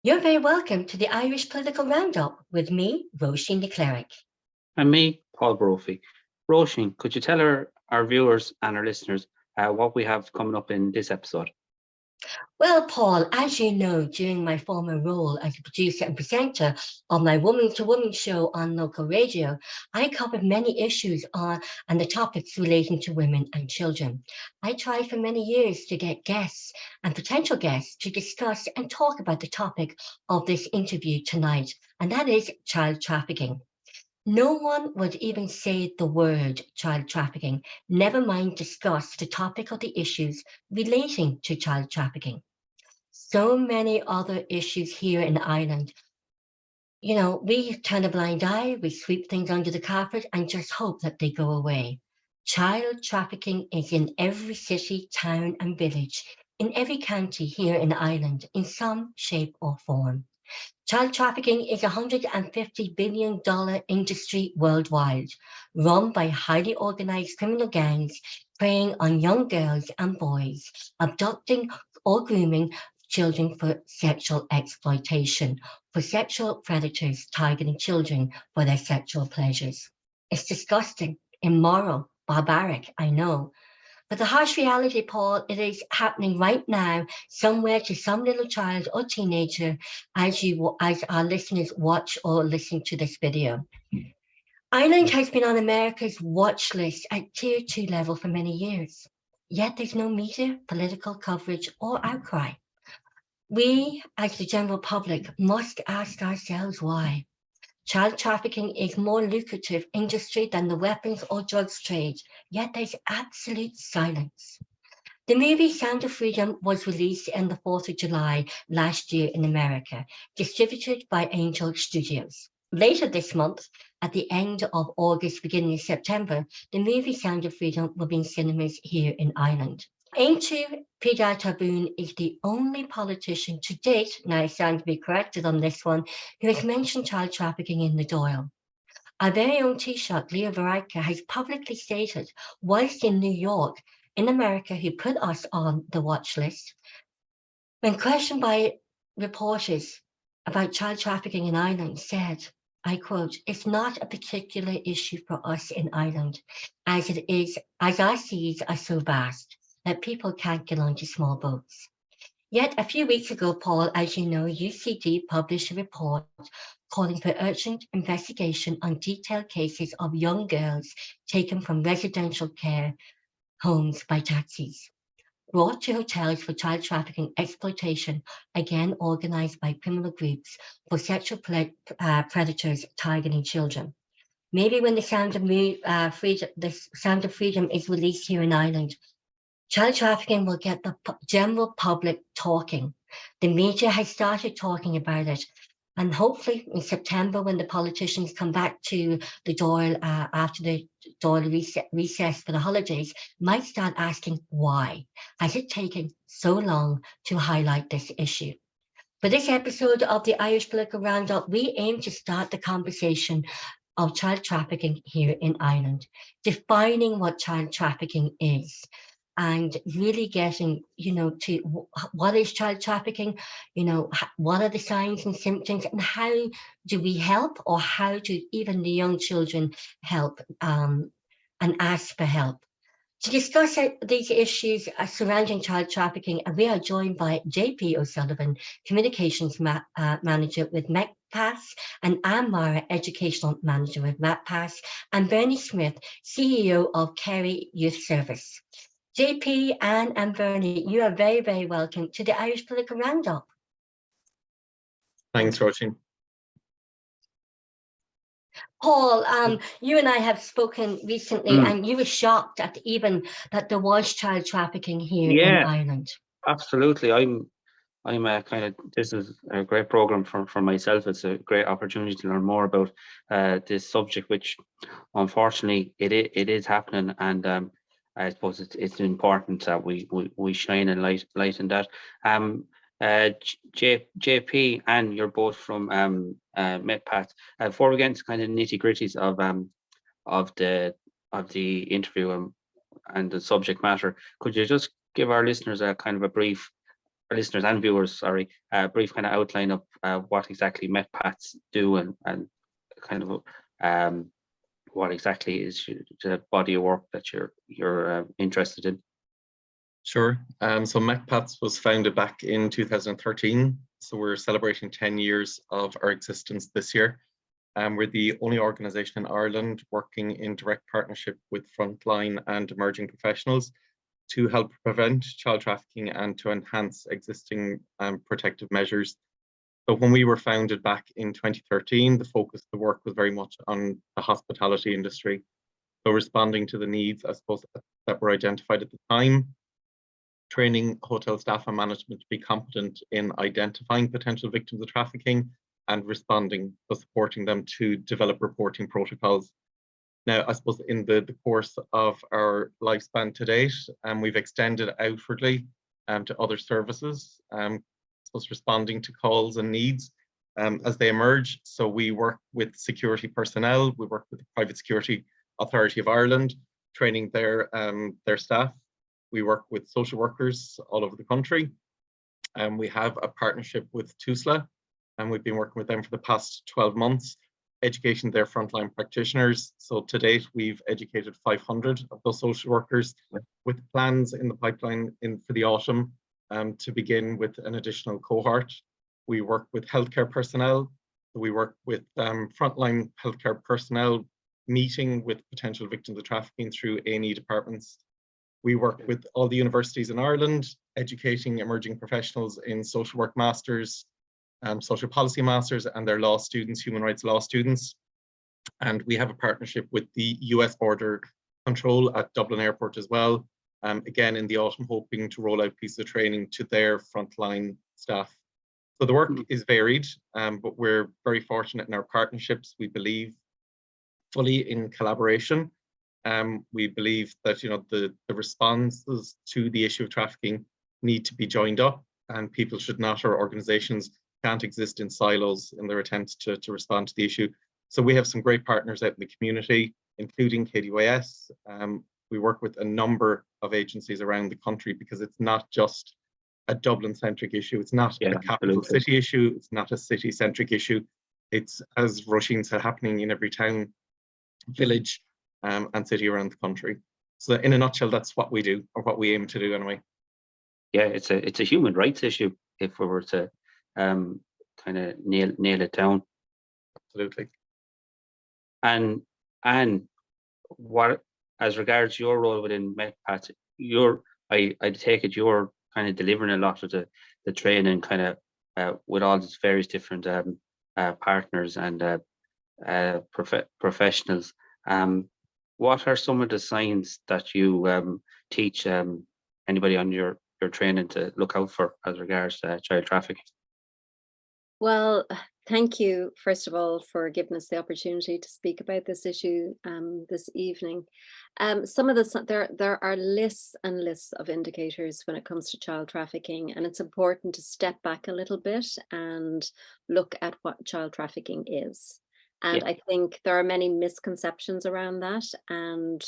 You're very welcome to the Irish Political Roundup with me, Roisin Ni Chleirigh. And me, Paul Brophy. Roisin, could you tell our viewers and our listeners what we have coming up in this episode? Well, Paul, as you know, during my former role as a producer and presenter of my Woman to Woman show on local radio, I covered many issues and the topics relating to women and children. I tried for many years to get guests and potential guests to discuss and talk about the topic of this interview tonight, and that is child trafficking. No one would even say the word child trafficking, never mind discuss the topic of the issues relating to child trafficking. So many other issues here in Ireland. We turn a blind eye, we sweep things under the carpet and just hope that they go away. Child trafficking is in every city, town, and village, in every county here in Ireland, in some shape or form. Child trafficking is a $150 billion industry worldwide, run by highly organized criminal gangs preying on young girls and boys, abducting or grooming children for sexual exploitation, for sexual predators targeting children for their sexual pleasures. It's disgusting, immoral, barbaric, I know, but the harsh reality, Paul, it is happening right now, somewhere to some little child or teenager, as our listeners watch or listen to this video. Ireland has been on America's watch list at tier 2 level for many years. Yet there's no media, political coverage, or outcry. We, as the general public, must ask ourselves why. Child trafficking is more lucrative industry than the weapons or drugs trade, yet there's absolute silence. The movie Sound of Freedom was released on the 4th of July last year in America, distributed by Angel Studios. Later this month, at the end of August, beginning of September, the movie Sound of Freedom will be in cinemas here in Ireland. Aontú Peadar Tabún is the only politician to date, now I stand to be corrected on this one, who has mentioned child trafficking in the Dáil. Our very own Taoiseach, Leo Varadkar, has publicly stated, whilst in New York, in America, who put us on the watch list, when questioned by reporters about child trafficking in Ireland, said, I quote, "It's not a particular issue for us in Ireland, as our seas are so vast that people can't get onto small boats." Yet a few weeks ago, Paul, as you know, UCD published a report calling for urgent investigation on detailed cases of young girls taken from residential care homes by taxis, brought to hotels for child trafficking exploitation, again organized by criminal groups for sexual predators targeting children. Maybe when the Sound of Freedom is released here in Ireland, child trafficking will get the general public talking. The media has started talking about it. And hopefully in September, when the politicians come back to the Dáil after the Dáil recess for the holidays, might start asking why has it taken so long to highlight this issue. For this episode of the Irish Political Roundup, we aim to start the conversation of child trafficking here in Ireland, defining what child trafficking is, and really getting, to what is child trafficking, what are the signs and symptoms, and how do we help, or how do even the young children help and ask for help. To discuss these issues surrounding child trafficking, we are joined by JP O'Sullivan, Communications Manager with MECPATH, and Anne Mara, Educational Manager with MECPATH, and Bernie Smith, CEO of Kerry Youth Service. JP, Anne, and Bernie, you are very, very welcome to the Irish Political Roundup. Thanks, Roisin. Paul, you and I have spoken recently, and you were shocked at even that there was child trafficking here in Ireland. Absolutely. I'm this is a great program for myself. It's a great opportunity to learn more about this subject, which unfortunately it is happening, and I suppose it's important that we shine a light in that. JP, and you're both from MECPATH. Before we get into kind of nitty gritties of the interview and the subject matter, could you just give our listeners a kind of a brief our listeners and viewers, sorry, a brief kind of outline of what exactly MECPATHs do and kind of what exactly is the body of work that you're interested in? Sure. So MECPATH was founded back in 2013. So we're celebrating 10 years of our existence this year. We're the only organisation in Ireland working in direct partnership with frontline and emerging professionals to help prevent child trafficking and to enhance existing protective measures. So when we were founded back in 2013, the focus of the work was very much on the hospitality industry. So responding to the needs, I suppose, that were identified at the time, training hotel staff and management to be competent in identifying potential victims of trafficking and responding, so supporting them to develop reporting protocols. Now, I suppose in the course of our lifespan to date, we've extended outwardly to other services, I suppose responding to calls and needs as they emerge. So we work with security personnel, we work with the Private Security Authority of Ireland, training their staff. We work with social workers all over the country. We have a partnership with TUSLA, and we've been working with them for the past 12 months, educating their frontline practitioners. So to date, we've educated 500 of those social workers with plans in the pipeline for the autumn to begin with an additional cohort. We work with healthcare personnel. We work with frontline healthcare personnel meeting with potential victims of trafficking through A&E departments. We work with all the universities in Ireland, educating emerging professionals in social work masters, social policy masters, and their law students, human rights law students. And we have a partnership with the US Border Control at Dublin Airport as well. Again, in the autumn, hoping to roll out pieces of training to their frontline staff. So the work is varied, but we're very fortunate in our partnerships. We believe fully in collaboration. We believe that the responses to the issue of trafficking need to be joined up, and people should not, or organizations can't exist in silos in their attempts to respond to the issue. So we have some great partners out in the community, including KDYS. We work with a number of agencies around the country because it's not just a Dublin-centric issue. It's not a capital city issue. It's not a city-centric issue. It's, as Roisin said, happening in every town, village, and city around the country. So in a nutshell, that's what we do, or what we aim to do anyway. Yeah, it's a human rights issue if we were to kind of nail it down. Absolutely. And what, as regards your role within MECPATH, I take it you're kind of delivering a lot of the training kind of with all these various different partners and professionals. What are some of the signs that you teach anybody on your training to look out for as regards to child trafficking? Well, thank you, first of all, for giving us the opportunity to speak about this issue this evening. Some of there are lists and lists of indicators when it comes to child trafficking, and it's important to step back a little bit and look at what child trafficking is. And I think there are many misconceptions around that, and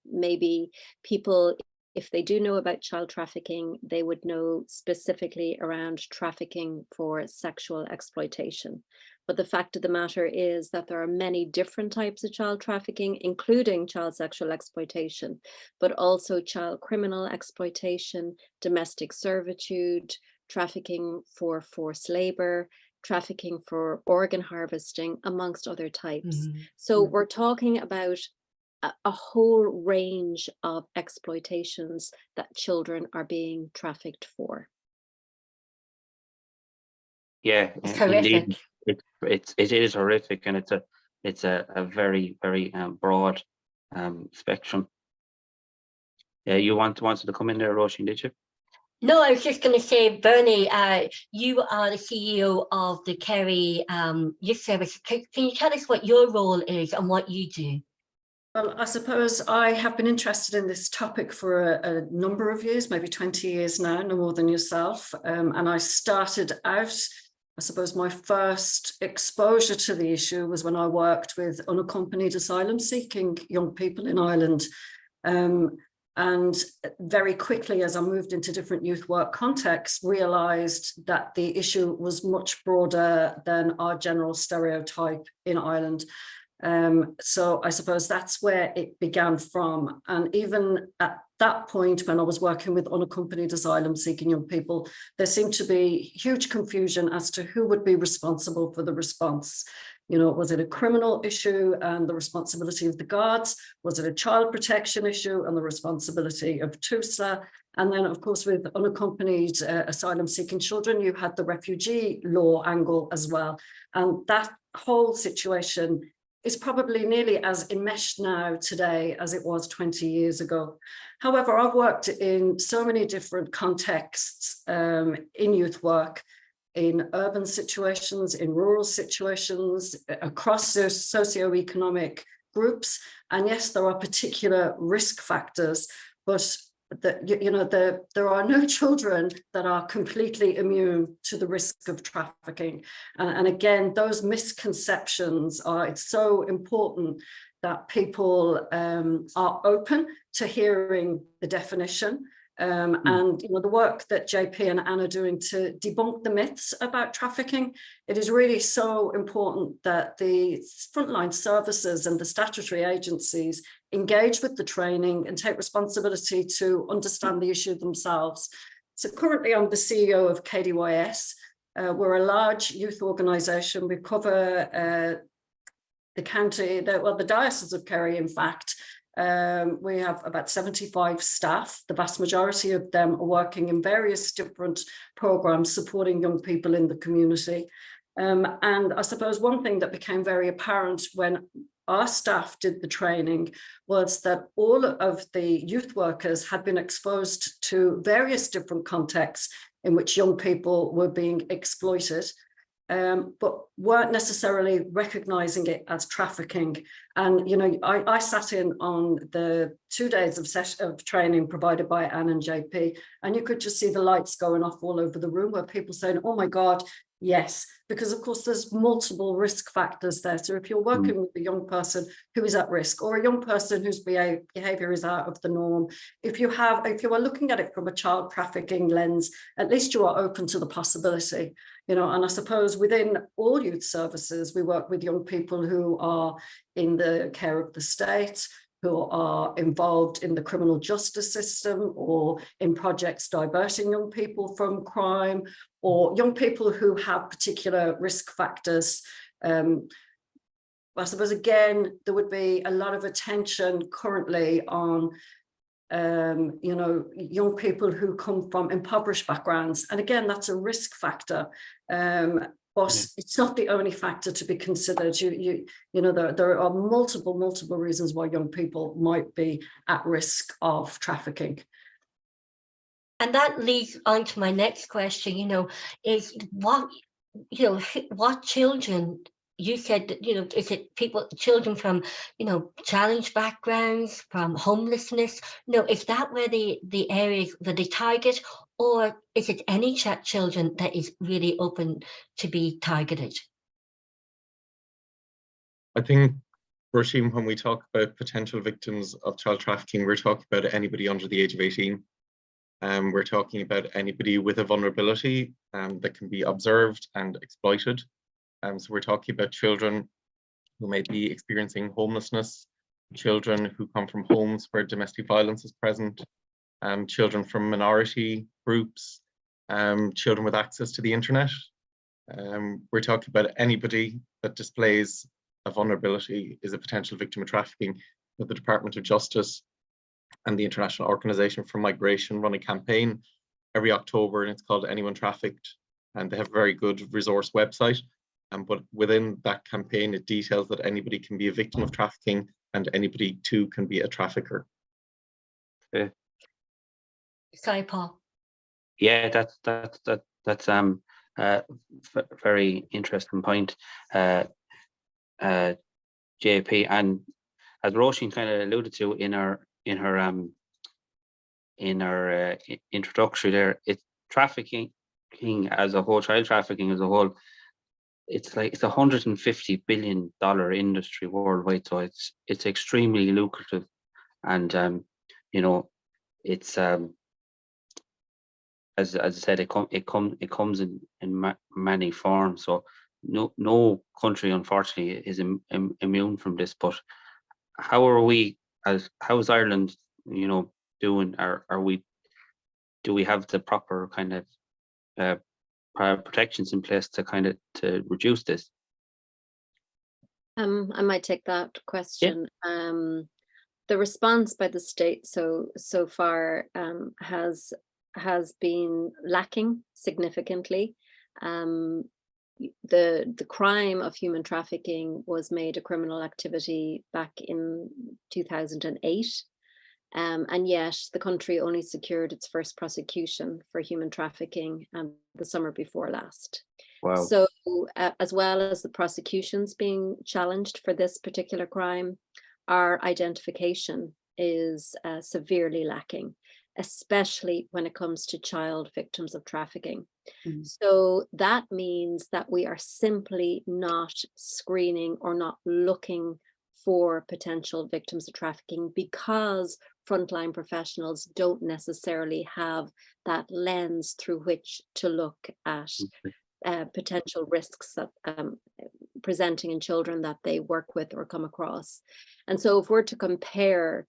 maybe people, if they do know about child trafficking, they would know specifically around trafficking for sexual exploitation. But the fact of the matter is that there are many different types of child trafficking, including child sexual exploitation, but also child criminal exploitation, domestic servitude, trafficking for forced labor, trafficking for organ harvesting, amongst other types. So we're talking about a whole range of exploitations that children are being trafficked for. Yeah, It's horrific. indeed, it is horrific, and it's a very broad spectrum. Yeah, you wanted to come in there, Roisin, did you? No, I was just going to say, Bernie, you are the CEO of the Kerry Youth Service. Can you tell us what your role is and what you do? Well, I suppose I have been interested in this topic for a number of years, maybe 20 years now, no more than yourself. And I started out, I suppose my first exposure to the issue was when I worked with unaccompanied asylum seeking young people in Ireland. And very quickly, as I moved into different youth work contexts, realised that the issue was much broader than our general stereotype in Ireland. So I suppose that's where it began from. And even at that point, when I was working with unaccompanied asylum-seeking young people, there seemed to be huge confusion as to who would be responsible for the response. You know, was it a criminal issue and the responsibility of the guards? Was it a child protection issue and the responsibility of TUSLA? And then, of course, with unaccompanied asylum-seeking children, you had the refugee law angle as well. And that whole situation is probably nearly as enmeshed now today as it was 20 years ago. However, I've worked in so many different contexts in youth work, in urban situations, in rural situations, across the socioeconomic groups. And yes, there are particular risk factors, but there are no children that are completely immune to the risk of trafficking. And again, those misconceptions it's so important that people are open to hearing the definition. And the work that JP and Anne are doing to debunk the myths about trafficking, it is really so important that the frontline services and the statutory agencies engage with the training and take responsibility to understand the issue themselves. So currently I'm the CEO of KDYS. We're a large youth organisation. We cover the county, the Diocese of Kerry, in fact. We have about 75 staff. The vast majority of them are working in various different programs supporting young people in the community. And I suppose one thing that became very apparent when our staff did the training was that all of the youth workers had been exposed to various different contexts in which young people were being exploited, but weren't necessarily recognising it as trafficking. And, I sat in on the 2 days of training provided by Anne and JP, and you could just see the lights going off all over the room where people saying, oh my God, yes, because of course there's multiple risk factors there. So if you're working with a young person who is at risk, or a young person whose behaviour is out of the norm, if you are looking at it from a child trafficking lens, at least you are open to the possibility. And I suppose within all youth services, we work with young people who are in the care of the state, who are involved in the criminal justice system, or in projects diverting young people from crime, or young people who have particular risk factors. I suppose, again, there would be a lot of attention currently on young people who come from impoverished backgrounds. And again, that's a risk factor. But it's not the only factor to be considered. There are multiple reasons why young people might be at risk of trafficking. And that leads on to my next question, is what children, you said, is it children from, challenged backgrounds, from homelessness? Is that where the areas that they target, or is it any children that is really open to be targeted? I think, Roisin, when we talk about potential victims of child trafficking, we're talking about anybody under the age of 18. We're talking about anybody with a vulnerability that can be observed and exploited. So we're talking about children who may be experiencing homelessness, children who come from homes where domestic violence is present, children from minority groups, children with access to the internet. We're talking about anybody that displays a vulnerability is a potential victim of trafficking. With the Department of Justice and the International Organization for Migration run a campaign every October, and it's called Anyone Trafficked, and they have a very good resource website. But within that campaign, it details that anybody can be a victim of trafficking, and anybody too can be a trafficker. Sorry, Paul. Yeah, that's very interesting point, JP. And as Roisin kind of alluded to in her introductory there, it's trafficking as a whole, child trafficking as a whole. It's like it's $150 billion industry worldwide, so it's extremely lucrative, and it's as I said, it comes in many forms. So no country, unfortunately, is immune from this. But how are we, how is Ireland, you know, doing? Do we have the proper kind of protections in place to reduce this? I might take that question. The response by the state so far has been lacking significantly. The crime of human trafficking was made a criminal activity back in 2008. And yet the country only secured its first prosecution for human trafficking the summer before last. Wow. So as well as the prosecutions being challenged for this particular crime, our identification is severely lacking, especially when it comes to child victims of trafficking. So that means that we are simply not screening or not looking for potential victims of trafficking because frontline professionals don't necessarily have that lens through which to look at potential risks that presenting in children that they work with or come across. And so if we're to compare,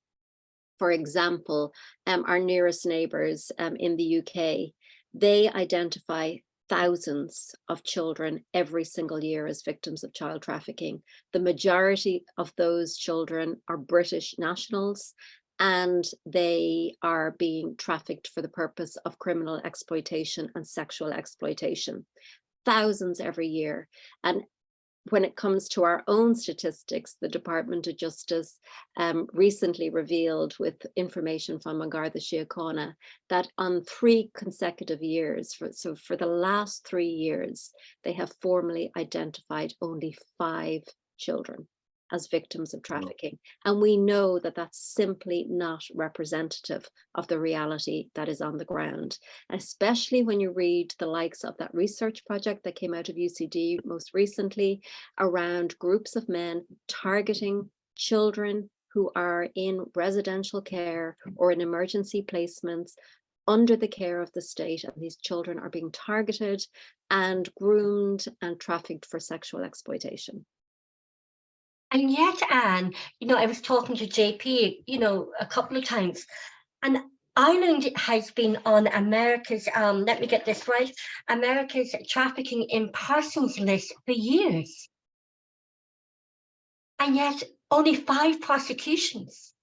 for example, our nearest neighbours in the UK, they identify thousands of children every single year as victims of child trafficking. The majority of those children are British nationals, and they are being trafficked for the purpose of criminal exploitation and sexual exploitation. Thousands every year. And when it comes to our own statistics, the Department of Justice recently revealed with information from Garda Síochána that on 3 consecutive years, for the last 3 years, they have formally identified only 5 children as victims of trafficking. And we know that that's simply not representative of the reality that is on the ground, especially when you read the likes of that research project that came out of UCD most recently around groups of men targeting children who are in residential care or in emergency placements under the care of the state, and these children are being targeted and groomed and trafficked for sexual exploitation. And yet, Anne, you know, I was talking to JP, you know, a couple of times, and Ireland has been on America's, let me get this right, America's trafficking in persons list for years. And yet only 5 prosecutions.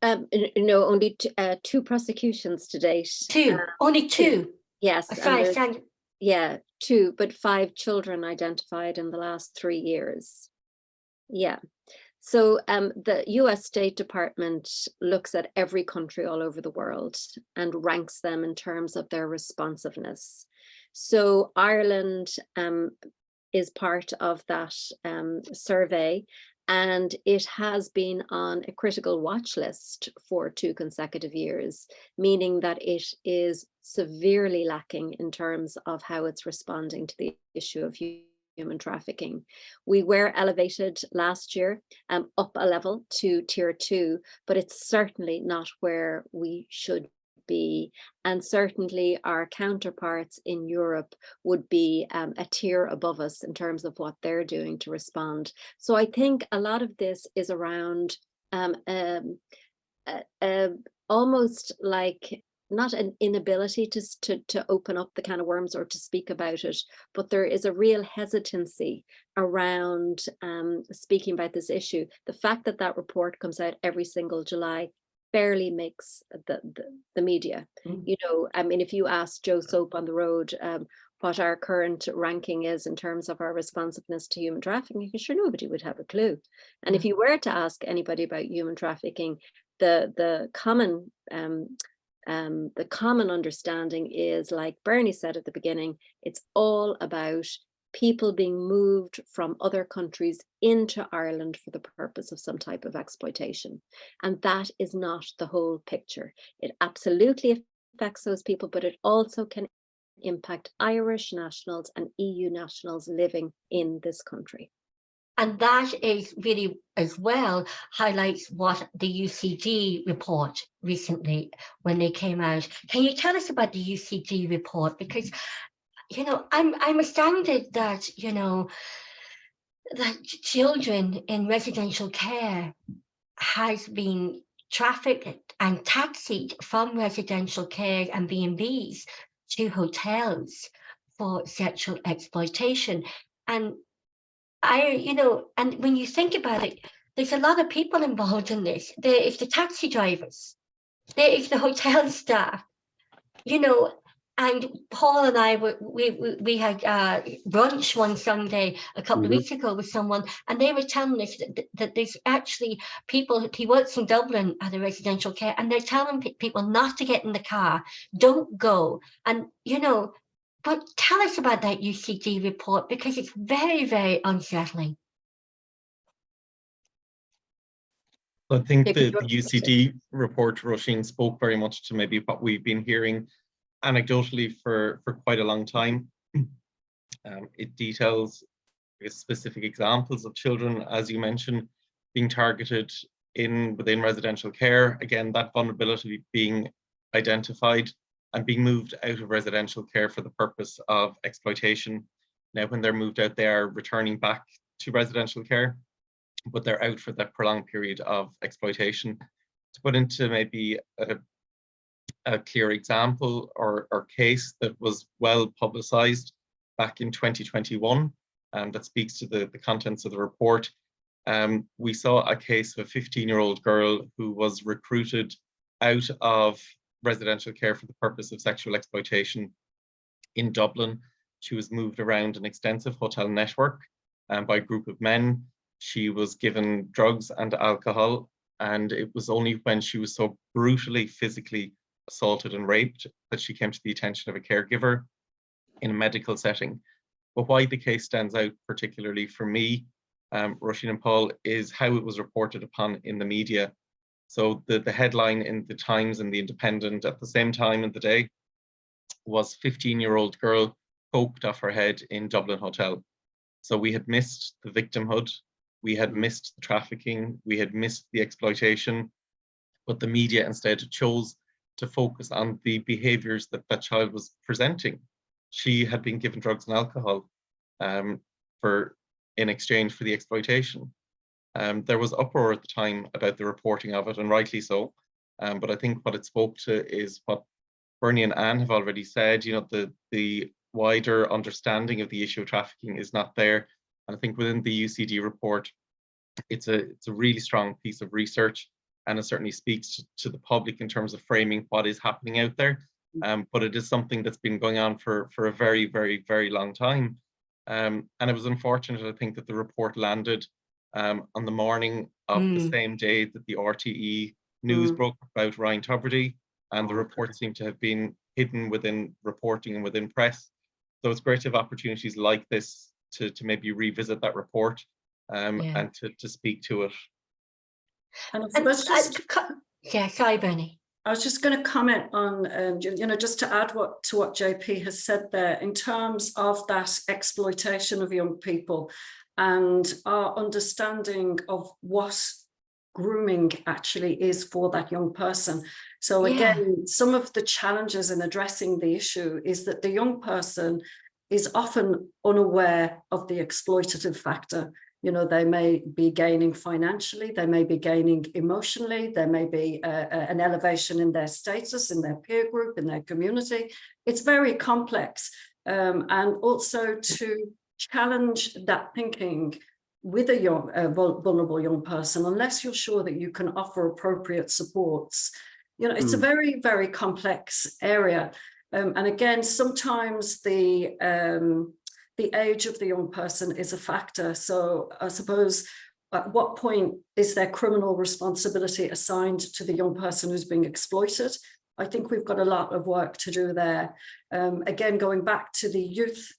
No, only 2 prosecutions to date. 2, only 2. Yes. Sorry, yeah, 2, but 5 children identified in the last 3 years. Yeah. So the US State Department looks at every country all over the world and ranks them in terms of their responsiveness. So Ireland is part of that survey, and it has been on a critical watch list for 2 consecutive years, meaning that it is severely lacking in terms of how it's responding to the issue of human trafficking. We were elevated last year up a level to tier 2, but it's certainly not where we should be. And certainly our counterparts in Europe would be a tier above us in terms of what they're doing to respond. So I think a lot of this is around almost like not an inability to open up the can of worms or to speak about it, but there is a real hesitancy around speaking about this issue. The fact that that report comes out every single July barely makes the media. You know, I mean, if you ask Joe Soap on the road what our current ranking is in terms of our responsiveness to human trafficking, I'm sure nobody would have a clue. And if you were to ask anybody about human trafficking, the common understanding is, like Bernie said at the beginning, it's all about people being moved from other countries into Ireland for the purpose of some type of exploitation. And that is not the whole picture. It absolutely affects those people, but it also can impact Irish nationals and EU nationals living in this country. And that is really, as well, highlights what the UCD report recently, when they came out. Can you tell us about the UCD report? Because, you know, I'm astounded that, you know, that children in residential care has been trafficked and taxied from residential care and B&Bs to hotels for sexual exploitation. And you know, and when you think about it, there's a lot of people involved in this. There is the taxi drivers, there is the hotel staff, you know. And Paul and I we had brunch one Sunday a couple of weeks ago with someone, and they were telling us that there's actually people. He works in Dublin at a residential care, and they're telling people not to get in the car, don't go, and you know. But tell us about that UCD report, because it's very, very unsettling. I think the UCD report, Roisin, spoke very much to maybe what we've been hearing anecdotally for quite a long time. It details specific examples of children, as you mentioned, being targeted within residential care. Again, that vulnerability being identified and being moved out of residential care for the purpose of exploitation. Now, when they're moved out, they are returning back to residential care, but they're out for that prolonged period of exploitation. To put into maybe a clear example or case that was well publicized back in 2021, that speaks to the contents of the report. We saw a case of a 15-year-old girl who was recruited out of residential care for the purpose of sexual exploitation in Dublin. She was moved around an extensive hotel network by a group of men. She was given drugs and alcohol, and it was only when she was so brutally physically assaulted and raped that she came to the attention of a caregiver in a medical setting. But why the case stands out particularly for me, Roisin and Paul, is how it was reported upon in the media. So the headline in the Times and the Independent at the same time of the day was 15-year-old girl poked off her head in Dublin hotel. So we had missed the victimhood, we had missed the trafficking, we had missed the exploitation, but the media instead chose to focus on the behaviours that that child was presenting. She had been given drugs and alcohol in exchange for the exploitation. There was uproar at the time about the reporting of it, and rightly so. But I think what it spoke to is what Bernie and Anne have already said. You know, the wider understanding of the issue of trafficking is not there. And I think within the UCD report, it's a really strong piece of research, and it certainly speaks to the public in terms of framing what is happening out there. But it is something that's been going on for a very, very, very long time. And it was unfortunate, I think, that the report landed on the morning of the same day that the RTE news broke about Ryan Tubridy, and the report seemed to have been hidden within reporting and within press. So it's great to have opportunities like this to maybe revisit that report and to speak to it. And I was sorry, Bernie. I was just going to comment on, you know, just to add to what JP has said there in terms of that exploitation of young people and our understanding of what grooming actually is for that young person. So again, some of the challenges in addressing the issue is that the young person is often unaware of the exploitative factor. You know, they may be gaining financially, they may be gaining emotionally, there may be an elevation in their status, in their peer group, in their community. It's very complex. And also to challenge that thinking with a young, vulnerable young person, unless you're sure that you can offer appropriate supports. You know, it's a very, very complex area. And again, sometimes the age of the young person is a factor. So I suppose at what point is there criminal responsibility assigned to the young person who's being exploited? I think we've got a lot of work to do there. Again, going back to the youth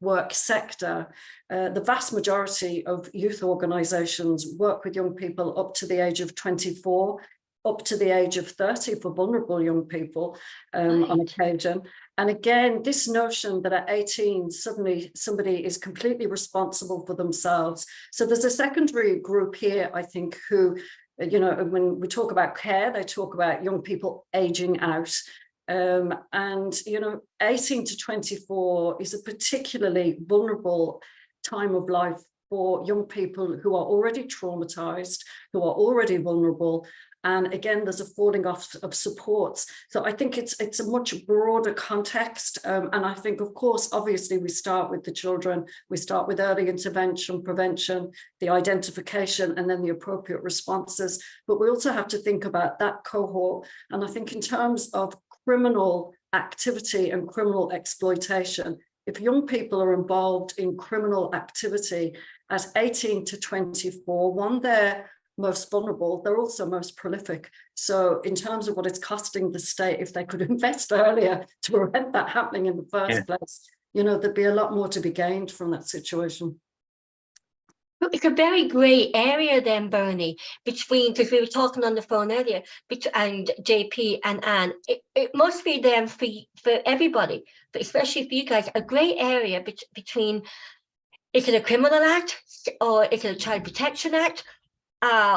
work sector, the vast majority of youth organisations work with young people up to the age of 24, up to the age of 30 for vulnerable young people on occasion. And again, this notion that at 18, suddenly somebody is completely responsible for themselves. So there's a secondary group here, I think, who, you know, when we talk about care, they talk about young people aging out. And, you know, 18 to 24 is a particularly vulnerable time of life for young people who are already traumatized, who are already vulnerable. And again, there's a falling off of supports. So I think it's a much broader context. And I think, of course, obviously, we start with the children. We start with early intervention, prevention, the identification, and then the appropriate responses. But we also have to think about that cohort. And I think in terms of criminal activity and criminal exploitation, if young people are involved in criminal activity at 18 to 24, one, they're most vulnerable, they're also most prolific. So in terms of what it's costing the state, if they could invest earlier to prevent that happening in the first place, you know, there'd be a lot more to be gained from that situation. It's a very grey area then, Bernie, between, because we were talking on the phone earlier, and JP and Anne, it must be then for everybody, but especially for you guys, a grey area between, is it a criminal act or is it a child protection act?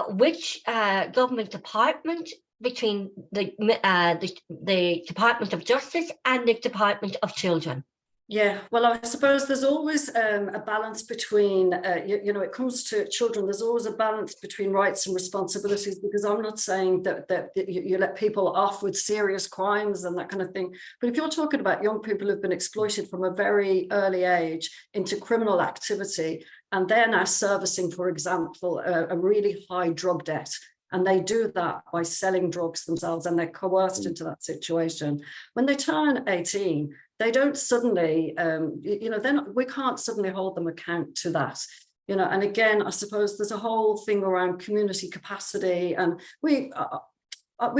Which government department, between the Department of Justice and the Department of Children? Yeah, well, I suppose there's always a balance between, you know, it comes to children, there's always a balance between rights and responsibilities, because I'm not saying that you let people off with serious crimes and that kind of thing. But if you're talking about young people who've been exploited from a very early age into criminal activity, and they're now servicing, for example, a really high drug debt, and they do that by selling drugs themselves, and they're coerced into that situation. When they turn 18, they don't suddenly, you know, then we can't suddenly hold them account to that, you know. And again, I suppose there's a whole thing around community capacity, and we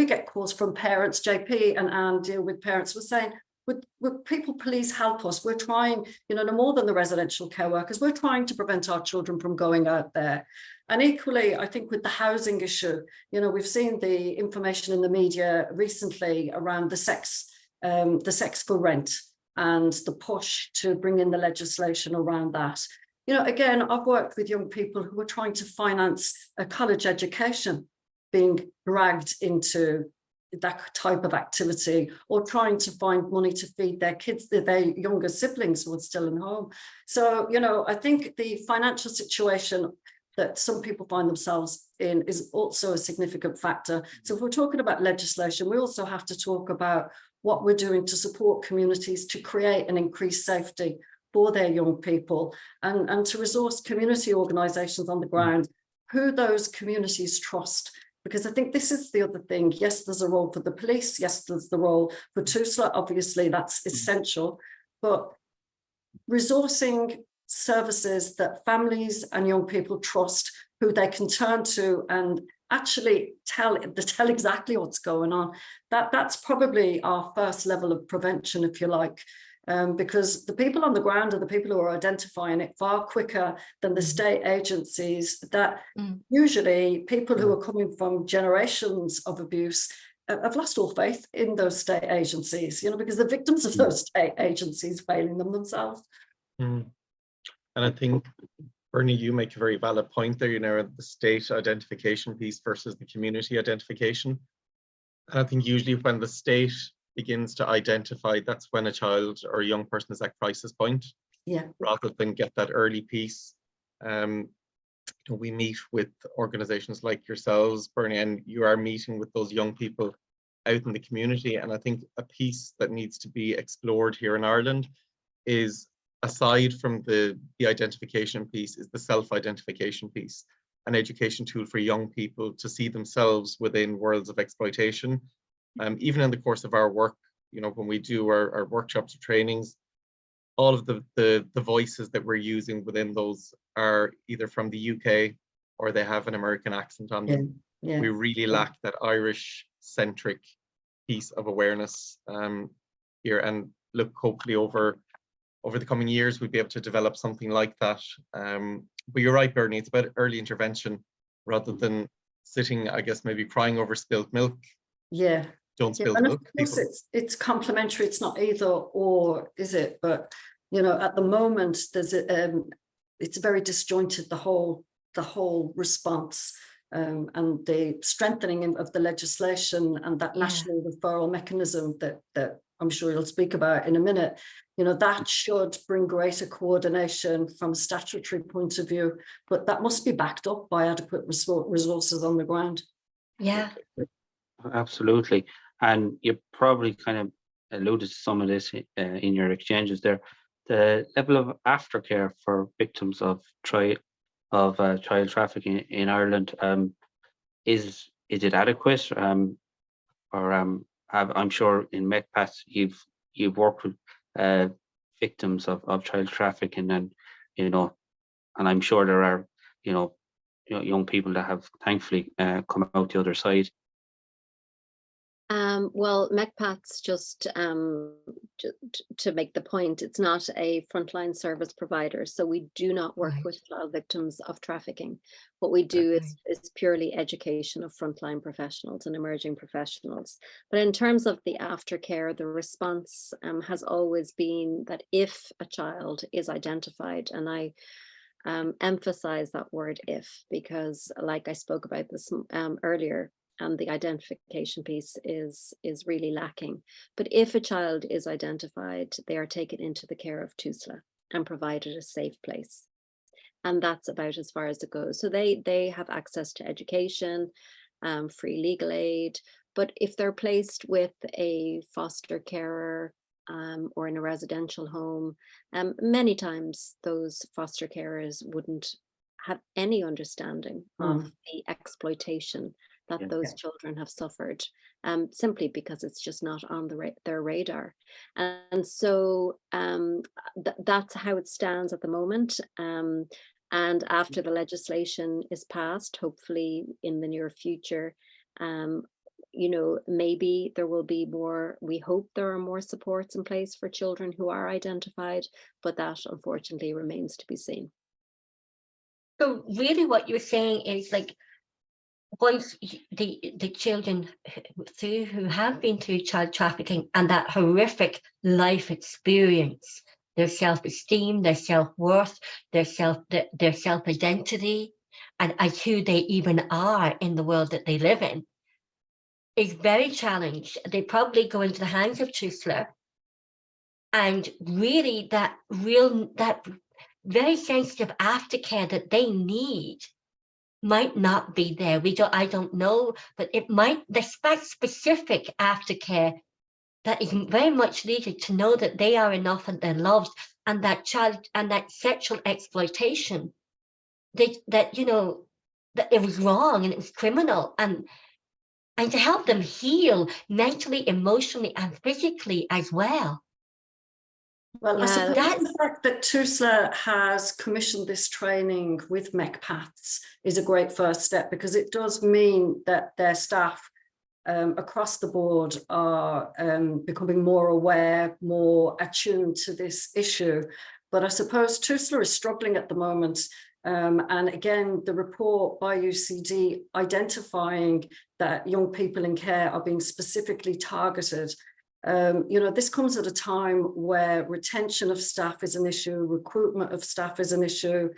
get calls from parents. JP and Anne deal with parents. We're saying, would people please help us? We're trying, you know, no more than the residential care workers, we're trying to prevent our children from going out there. And equally, I think with the housing issue, you know, we've seen the information in the media recently around the sex for rent and the push to bring in the legislation around that. You know, again, I've worked with young people who are trying to finance a college education, being dragged into that type of activity, or trying to find money to feed their kids, their younger siblings who are still in home. So, you know, I think the financial situation that some people find themselves in is also a significant factor. So if we're talking about legislation, we also have to talk about what we're doing to support communities to create and increase safety for their young people, and to resource community organisations on the ground who those communities trust. Because I think this is the other thing. Yes, there's a role for the police. Yes, there's the role for TUSLA. Obviously, that's essential. But resourcing services that families and young people trust, who they can turn to and actually tell exactly what's going on, that's probably our first level of prevention, if you like. Because the people on the ground are the people who are identifying it far quicker than the state agencies, that usually people who are coming from generations of abuse have lost all faith in those state agencies, you know, because the victims of those state agencies failing them themselves. And I think, Bernie, you make a very valid point there, you know, the state identification piece versus the community identification. And I think usually when the state begins to identify, that's when a child or a young person is at crisis point, rather than get that early piece. We meet with organizations like yourselves, Bernie, and you are meeting with those young people out in the community. And I think a piece that needs to be explored here in Ireland is, aside from the identification piece, is the self-identification piece, an education tool for young people to see themselves within worlds of exploitation. Even in the course of our work, you know, when we do our workshops or trainings, all of the voices that we're using within those are either from the UK or they have an American accent on them. We really lack that Irish-centric piece of awareness here. And look, hopefully over the coming years, we'll be able to develop something like that. But you're right, Bernie, it's about early intervention rather than sitting, I guess, maybe crying over spilled milk. don't spill the and of milk. course it's complementary. It's not either or, is it? But you know, at the moment, there's it's very disjointed, the whole response, and the strengthening of the legislation and that national referral mechanism that I'm sure you'll speak about in a minute. You know, that should bring greater coordination from a statutory point of view, but that must be backed up by adequate resources on the ground. Yeah. Absolutely. And you probably kind of alluded to some of this in your exchanges there. The level of aftercare for victims of child trafficking in Ireland, is it adequate? I'm sure in MECPATH you've worked with victims of child trafficking, and you know, and I'm sure there are young people that have thankfully come out the other side. Well, MECPATH's just to make the point, it's not a frontline service provider, so we do not work with child victims of trafficking. What we do is purely education of frontline professionals and emerging professionals. But in terms of the aftercare, the response has always been that if a child is identified, and I emphasize that word "if," because like I spoke about this earlier, and the identification piece is really lacking. But if a child is identified, they are taken into the care of TUSLA and provided a safe place. And that's about as far as it goes. So they have access to education, free legal aid, but if they're placed with a foster carer or in a residential home, many times those foster carers wouldn't have any understanding of the exploitation that those children have suffered, simply because it's just not on their radar. And so that's how it stands at the moment. And after the legislation is passed, hopefully in the near future, you know, maybe there will be more, we hope there are more supports in place for children who are identified, but that unfortunately remains to be seen. So really what you're saying is, like, once the children who have been through child trafficking and that horrific life experience, their self-esteem, their self-worth, their self-identity, and who they even are in the world that they live in, is very challenged. They probably go into the hands of TUSLA, and really that very sensitive aftercare that they need might not be there. I don't know, but it might, the specific aftercare that is very much needed to know that they are enough and they're loved, and that child and that sexual exploitation, that you know, that it was wrong and it was criminal, and to help them heal mentally, emotionally, and physically as well. Well, I suppose the fact that TUSLA has commissioned this training with MECPATHs is a great first step, because it does mean that their staff across the board are becoming more aware, more attuned to this issue. But I suppose TUSLA is struggling at the moment. And again, the report by UCD identifying that young people in care are being specifically targeted. You know, this comes at a time where retention of staff is an issue, recruitment of staff is an issue.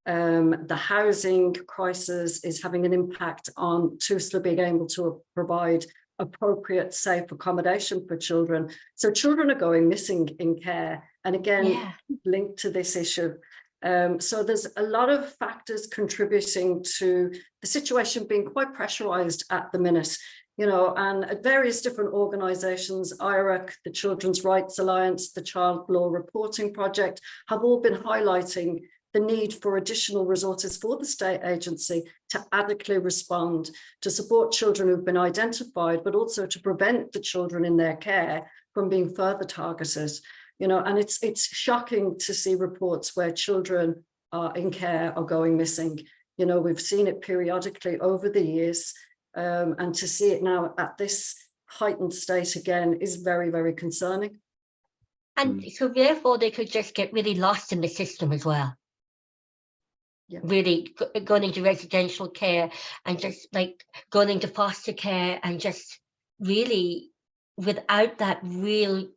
The housing crisis is having an impact on TUSLA being able to provide appropriate, safe accommodation for children. So children are going missing in care, and again, linked to this issue. So there's a lot of factors contributing to the situation being quite pressurized at the minute. You know, and at various different organisations, IRAC, the Children's Rights Alliance, the Child Law Reporting Project, have all been highlighting the need for additional resources for the state agency to adequately respond, to support children who've been identified, but also to prevent the children in their care from being further targeted. You know, and it's shocking to see reports where children in care are going missing. You know, we've seen it periodically over the years. And to see it now at this heightened state again is very, very concerning. And so therefore they could just get really lost in the system as well. Yeah. Really going into residential care and just like going into foster care and just really, without that real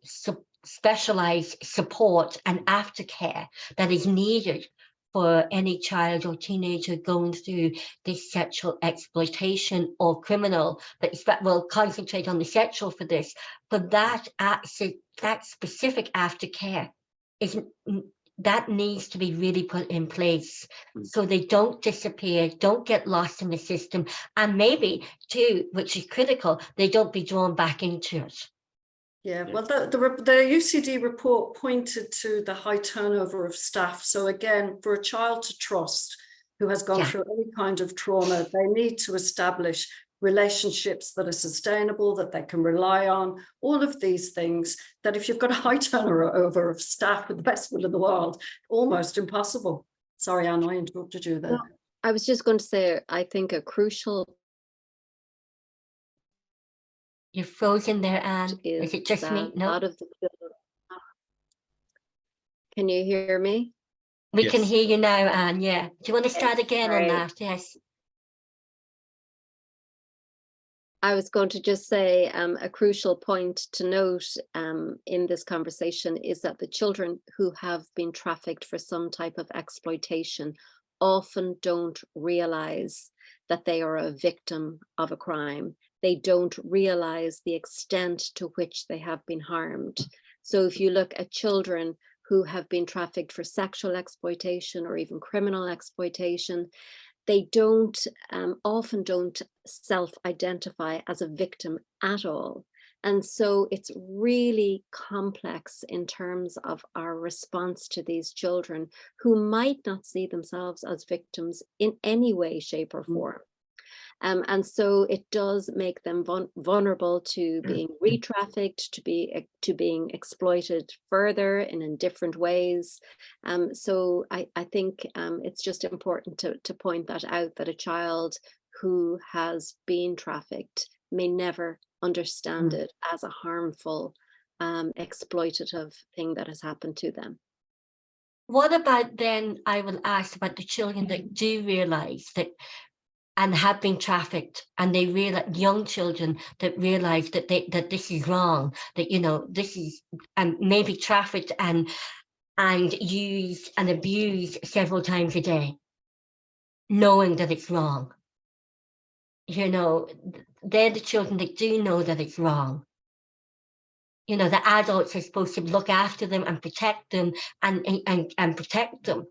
specialized support and aftercare that is needed for any child or teenager going through this sexual exploitation or criminal, but we'll concentrate on the sexual for this, but that specific aftercare that needs to be really put in place so they don't disappear, don't get lost in the system, and maybe too, which is critical, they don't be drawn back into it. Yeah, well, the UCD report pointed to the high turnover of staff. So again, for a child to trust who has gone through any kind of trauma, they need to establish relationships that are sustainable, that they can rely on, all of these things that if you've got a high turnover of staff with the best will in the world, almost impossible. Sorry, Anne, I interrupted you there. No, I was just going to say, I think a crucial... You're frozen there, Anne. Is it just me? No. Can you hear me? We can hear you now, Anne. Yeah. Do you want to start again on that? Yes. I was going to just say a crucial point to note in this conversation is that the children who have been trafficked for some type of exploitation often don't realize that they are a victim of a crime. They don't realize the extent to which they have been harmed. So if you look at children who have been trafficked for sexual exploitation or even criminal exploitation, they often don't self-identify as a victim at all. And so it's really complex in terms of our response to these children who might not see themselves as victims in any way, shape or form. And so it does make them vulnerable to being re-trafficked, to being exploited further in different ways. So I think it's just important to point that out, that a child who has been trafficked may never understand it as a harmful, exploitative thing that has happened to them. What about then, I will ask about the children that do realize that and have been trafficked, and they realize, young children that realize that this is wrong, that this is maybe trafficked and used and abused several times a day, knowing that it's wrong. They're the children that do know that it's wrong. The adults are supposed to look after them and protect them and protect them.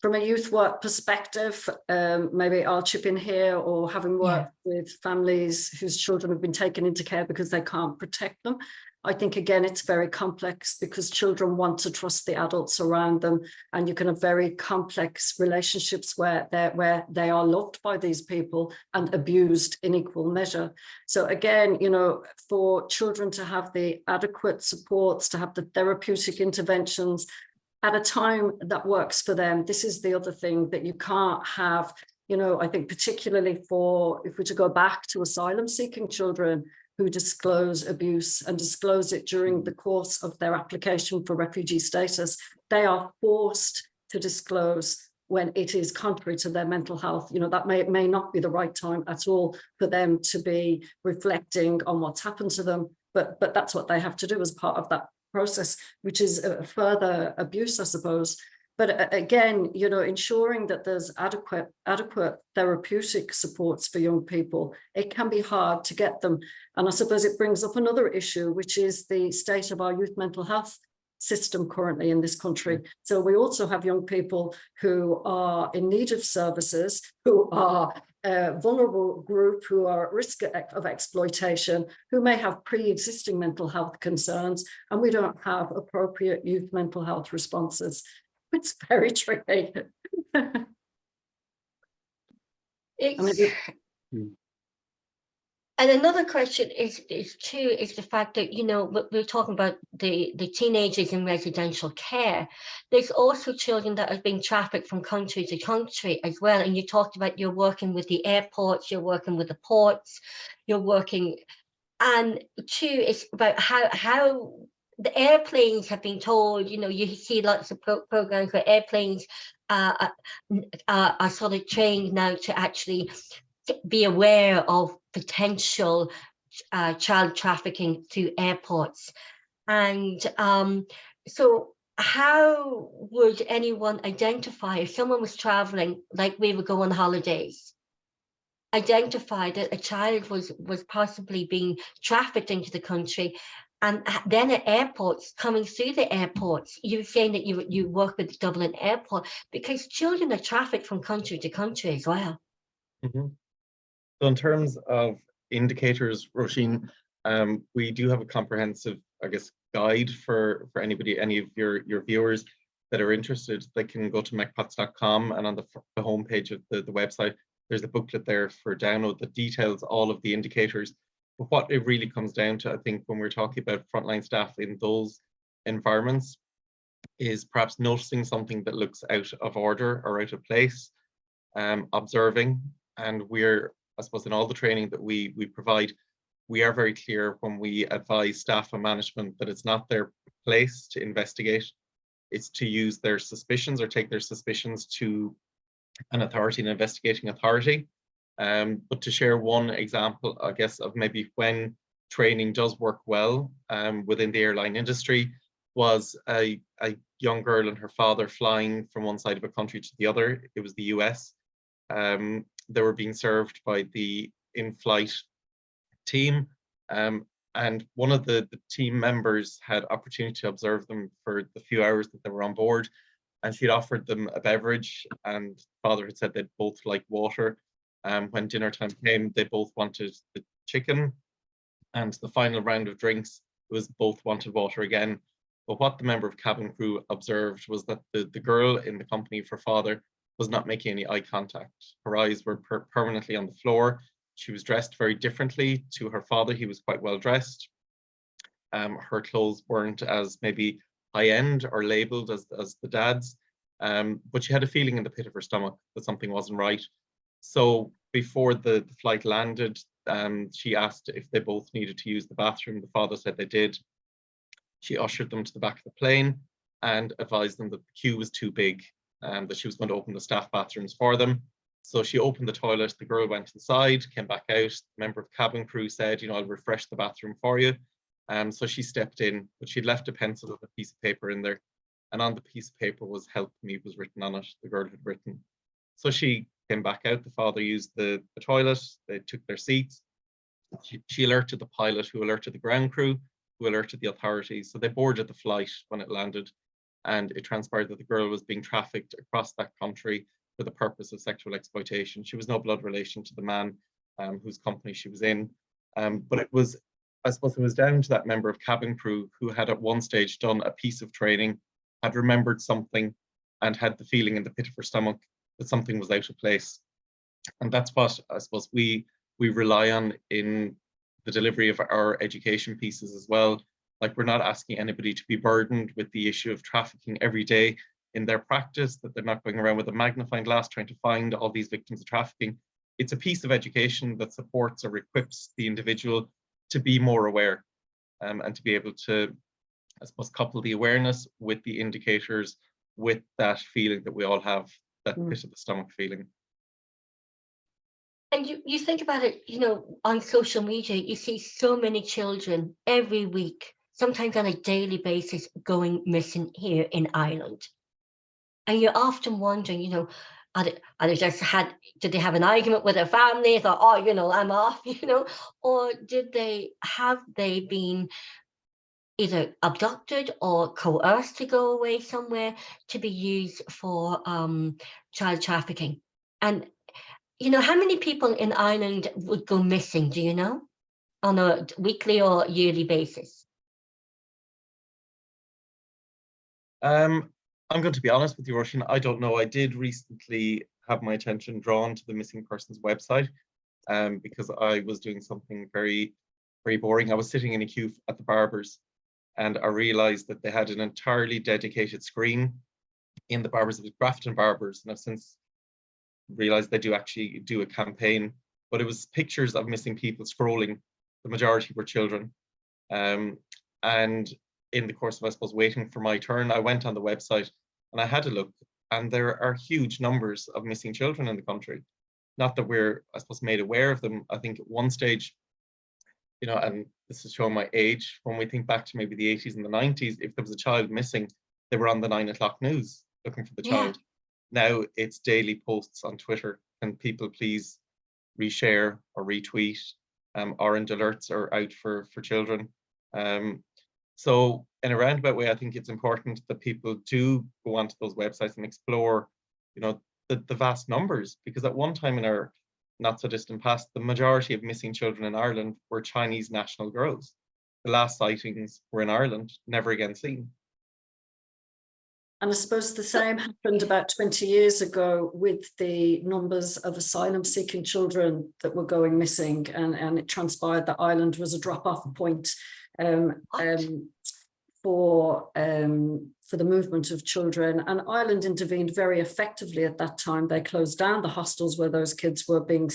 From a youth work perspective, maybe I'll chip in here, or having worked with families whose children have been taken into care because they can't protect them. I think, again, it's very complex because children want to trust the adults around them, and you can have very complex relationships where they are loved by these people and abused in equal measure. So again, for children to have the adequate supports, to have the therapeutic interventions, at a time that works for them. This is the other thing that you can't have, I think particularly if we're to go back to asylum seeking children who disclose abuse and disclose it during the course of their application for refugee status, they are forced to disclose when it is contrary to their mental health. That may not be the right time at all for them to be reflecting on what's happened to them, but that's what they have to do as part of that process, which is a further abuse, I suppose. But again, ensuring that there's adequate therapeutic supports for young people, it can be hard to get them. And I suppose it brings up another issue, which is the state of our youth mental health system currently in this country. So we also have young people who are in need of services, who are a vulnerable group, who are at risk of exploitation, who may have pre-existing mental health concerns, and we don't have appropriate youth mental health responses. It's very tricky. And another question is the fact that, we're talking about the teenagers in residential care. There's also children that are being trafficked from country to country as well. And you talked about you're working with the airports, you're working with the ports, you're working, and two, it's about how the airplanes have been told, you see lots of programs where airplanes are sort of trained now to actually be aware of potential child trafficking through airports. And so how would anyone identify if someone was traveling, like we would go on holidays, identify that a child was possibly being trafficked into the country, and then at airports, coming through the airports, you were saying that you work with the Dublin airport, because children are trafficked from country to country as well. Mm-hmm. So in terms of indicators, Roisin, we do have a comprehensive, I guess, guide for anybody, any of your viewers that are interested. They can go to MECPATH.com, and on the homepage of the website, there's a booklet there for download that details all of the indicators. But what it really comes down to, I think, when we're talking about frontline staff in those environments, is perhaps noticing something that looks out of order or out of place, observing. And we're, I suppose, in all the training that we provide, we are very clear when we advise staff and management that it's not their place to investigate. It's to use their suspicions or take their suspicions to an authority, an investigating authority. But to share one example, I guess, of maybe when training does work well within the airline industry, was a young girl and her father flying from one side of a country to the other. It was the US. They were being served by the in-flight team, and one of the team members had opportunity to observe them for the few hours that they were on board, and she'd offered them a beverage, and the father had said they'd both like water. When dinner time came, they both wanted the chicken, and the final round of drinks was both wanted water again. But what the member of cabin crew observed was that the girl in the company of her father was not making any eye contact. Her eyes were permanently on the floor. She was dressed very differently to her father. He was quite well dressed. Her clothes weren't as maybe high-end or labeled as the dad's, but she had a feeling in the pit of her stomach that something wasn't right. So before the flight landed, she asked if they both needed to use the bathroom. The father said they did. She ushered them to the back of the plane and advised them that the queue was too big, and that she was going to open the staff bathrooms for them. So she opened the toilet, the girl went inside, came back out. The member of cabin crew said, I'll refresh the bathroom for you. So she stepped in, but she'd left a pencil and a piece of paper in there. And on the piece of paper was "help me" was written on it, the girl had written. So she came back out, the father used the toilet, they took their seats. She alerted the pilot, who alerted the ground crew, who alerted the authorities. So they boarded the flight when it landed, and it transpired that the girl was being trafficked across that country for the purpose of sexual exploitation. She was no blood relation to the man whose company she was in. But it was, I suppose it was down to that member of cabin crew who had at one stage done a piece of training, had remembered something, and had the feeling in the pit of her stomach that something was out of place. And that's what I suppose we rely on in the delivery of our education pieces as well. Like, we're not asking anybody to be burdened with the issue of trafficking every day in their practice, that they're not going around with a magnifying glass trying to find all these victims of trafficking. It's a piece of education that supports or equips the individual to be more aware, and to be able to, I suppose, couple the awareness with the indicators, with that feeling that we all have, that pit of the stomach feeling. And you think about it, on social media, you see so many children every week, sometimes on a daily basis, going missing here in Ireland. And you're often wondering, did they have an argument with their family? Thought, I'm off, or have they been either abducted or coerced to go away somewhere to be used for child trafficking? And how many people in Ireland would go missing, do you know, on a weekly or yearly basis? I'm going to be honest with you, Roisin, I don't know. I did recently have my attention drawn to the missing persons website, because I was doing something very, very boring. I was sitting in a queue at the barbers, and I realized that they had an entirely dedicated screen in the barbers. It was Grafton Barbers, and I've since realized they do actually do a campaign, but it was pictures of missing people scrolling. The majority were children. And in the course of, I suppose, waiting for my turn, I went on the website and I had a look, and there are huge numbers of missing children in the country. not that we're, I suppose, made aware of them. I think at one stage, you know, and this is showing my age, when we think back to maybe the 80s and the 90s, if there was a child missing, they were on the 9 o'clock news looking for the child. Now it's daily posts on Twitter. Can people please reshare or retweet? Orange alerts are out for children. So in a roundabout way, I think it's important that people do go onto those websites and explore, you know, the vast numbers, because at one time in our not so distant past, the majority of missing children in Ireland were Chinese national girls. The last sightings were in Ireland, never again seen. And I suppose the same happened about 20 years ago with the numbers of asylum-seeking children that were going missing, and it transpired that Ireland was a drop-off point for the movement of children. And Ireland intervened very effectively at that time. They closed down the hostels where those kids were being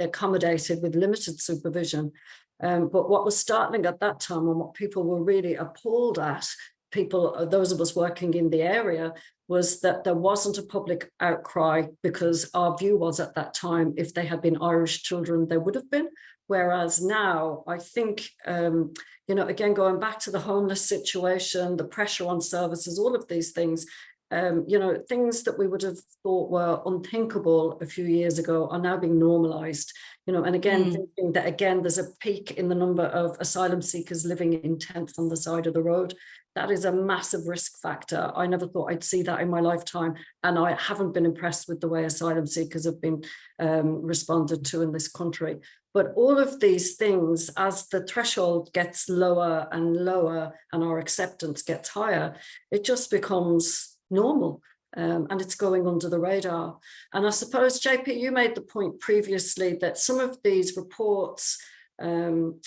accommodated with limited supervision. But what was startling at that time, and what people were really appalled at, those of us working in the area, was that there wasn't a public outcry, because our view was at that time, if they had been Irish children, there would have been. Whereas now, I think, you know, again, going back to the homeless situation, the pressure on services, all of these things, you know, things that we would have thought were unthinkable a few years ago are now being normalized. You know, and again, thinking that, again, there's a peak in the number of asylum seekers living in tents on the side of the road. That is a massive risk factor. I never thought I'd see that in my lifetime. And I haven't been impressed with the way asylum seekers have been responded to in this country. But all of these things, as the threshold gets lower and lower and our acceptance gets higher, it just becomes normal. And it's going under the radar. And I suppose, JP, you made the point previously that some of these reports and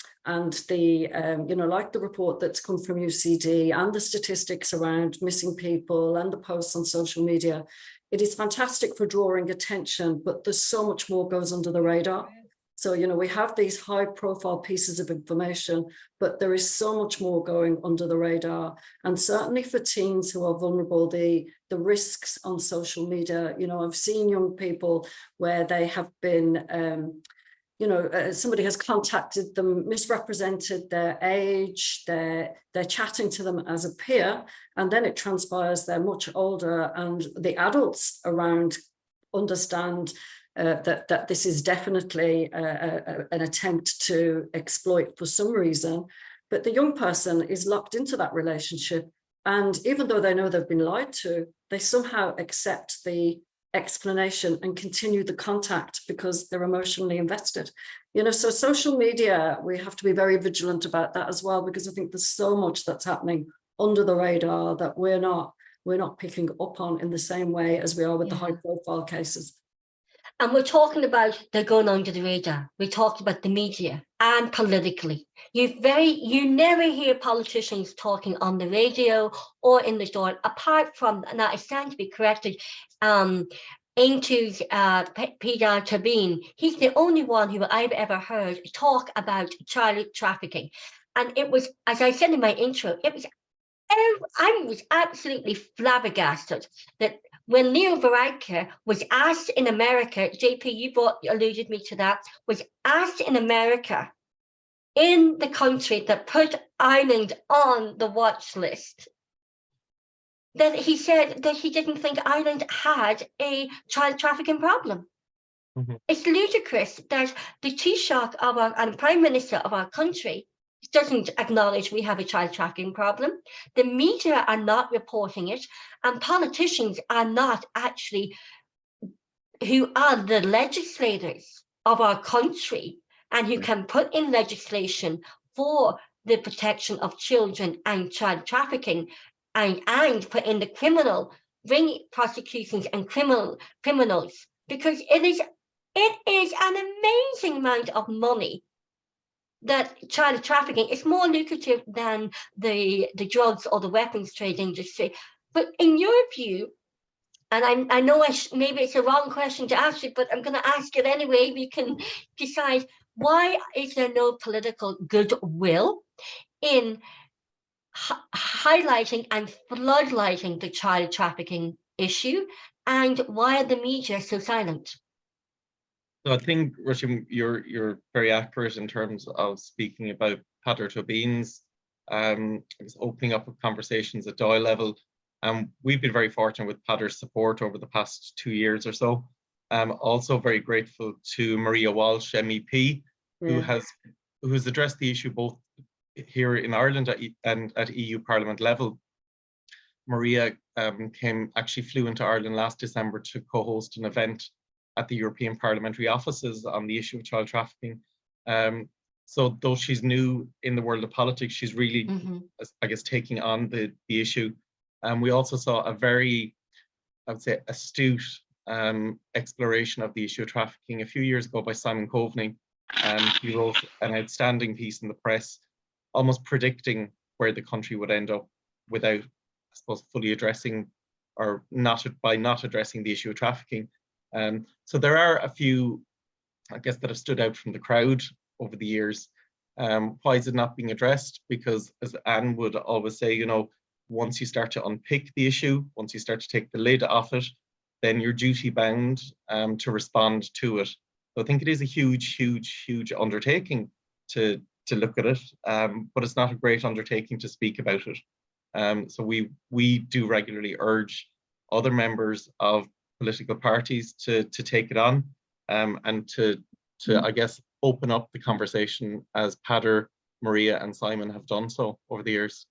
the, you know, like the report that's come from UCD and the statistics around missing people and the posts on social media, it is fantastic for drawing attention, but there's so much more goes under the radar. So, you know, we have these high profile pieces of information, but there is so much more going under the radar. And certainly for teens who are vulnerable, the risks on social media, you know, I've seen young people where they have been, you know, somebody has contacted them, misrepresented their age, they're chatting to them as a peer, and then it transpires they're much older, and the adults around understand that this is definitely an attempt to exploit for some reason, but the young person is locked into that relationship, and even though they know they've been lied to, they somehow accept the explanation and continue the contact because they're emotionally invested. You know, so social media, we have to be very vigilant about that as well, because I think there's so much that's happening under the radar that we're not picking up on in the same way as we are with the high profile cases. And we're talking about they're going under the radar. We talked about the media and politically. You never hear politicians talking on the radio or in the store, apart from, and I stand to be corrected, Aintu's Peter Tabine. He's the only one who I've ever heard talk about child trafficking. And it was, as I said in my intro, I was absolutely flabbergasted that when Leo Varadkar was asked in America, JP, you alluded me to that, was asked in America, in the country that put Ireland on the watch list, that he said that he didn't think Ireland had a child trafficking problem. It's ludicrous that the Taoiseach of and Prime Minister of our country doesn't acknowledge we have a child trafficking problem. The media are not reporting it, and politicians are not actually, who are the legislators of our country and who can put in legislation for the protection of children and child trafficking, and put in the bring prosecutions and criminals, because it is an amazing amount of money. That child trafficking is more lucrative than the drugs or the weapons trade industry. But in your view, and I know maybe it's a wrong question to ask you, but I'm going to ask it anyway. We can decide, why is there no political goodwill in highlighting and floodlighting the child trafficking issue, and why are the media so silent? So I think, Roisin, you're very accurate in terms of speaking about Peadar Tobin's opening up of conversations at Dáil level. We've been very fortunate with Peadar's support over the past 2 years or so. Also very grateful to Maria Walsh, MEP, who's addressed the issue both here in Ireland and at EU Parliament level. Maria actually flew into Ireland last December to co-host an event at the European Parliamentary offices on the issue of child trafficking. So though she's new in the world of politics, she's really, I guess, taking on the issue. We also saw a very, I would say, astute exploration of the issue of trafficking a few years ago by Simon Coveney. He wrote an outstanding piece in the press, almost predicting where the country would end up without, I suppose, fully addressing or not addressing the issue of trafficking. So there are a few, I guess, that have stood out from the crowd over the years. Why is it not being addressed? Because, as Anne would always say, you know, once you start to unpick the issue, once you start to take the lid off it, then you're duty bound to respond to it. So I think it is a huge undertaking to look at it, but it's not a great undertaking to speak about it. So we do regularly urge other members of political parties to take it on and to I guess open up the conversation as Peadar, Maria and Simon have done so over the years.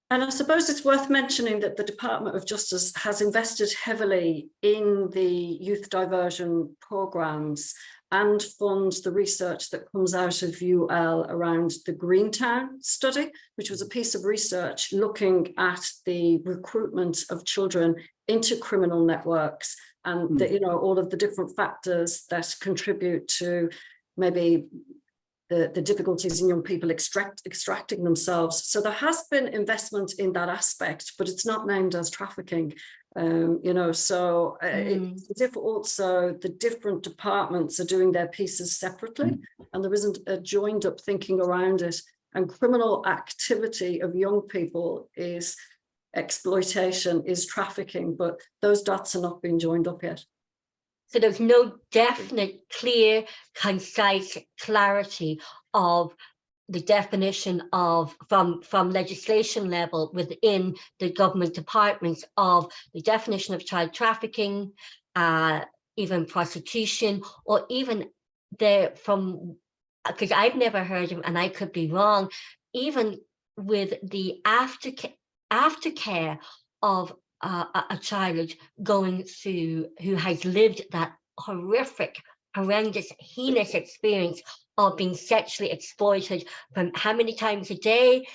And I suppose it's worth mentioning that the Department of Justice has invested heavily in the youth diversion programmes and funds the research that comes out of UL around the Greentown study, which was a piece of research looking at the recruitment of children into criminal networks and the, you know, all of the different factors that contribute to maybe the difficulties in young people extracting themselves. So there has been investment in that aspect, but it's not named as trafficking. You know, so it's as if also the different departments are doing their pieces separately and there isn't a joined up thinking around it. And criminal activity of young people is exploitation, is trafficking, but those dots are not being joined up yet. So there's no definite, clear, concise clarity of the definition of from legislation level within the government departments of the definition of child trafficking, even prostitution, or even because I've never heard of, and I could be wrong, even with the aftercare of a child going through who has lived that horrific, horrendous, heinous experience of being sexually exploited from how many times a day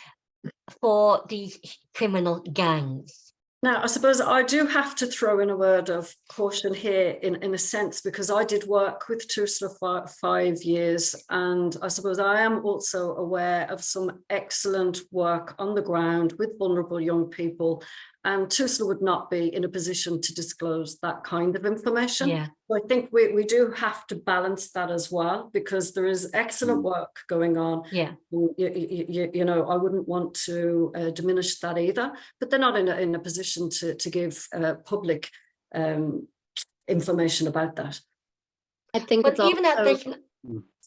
for these criminal gangs. Now, I suppose I do have to throw in a word of caution here in a sense, because I did work with TUSLA for 5 years, and I suppose I am also aware of some excellent work on the ground with vulnerable young people, and TUSLA would not be in a position to disclose that kind of information. Yeah. So I think we do have to balance that as well, because there is excellent work going on. Yeah. You know, I wouldn't want to diminish that either, but they're not in a position to give public information about that. I think But it's even also, at this,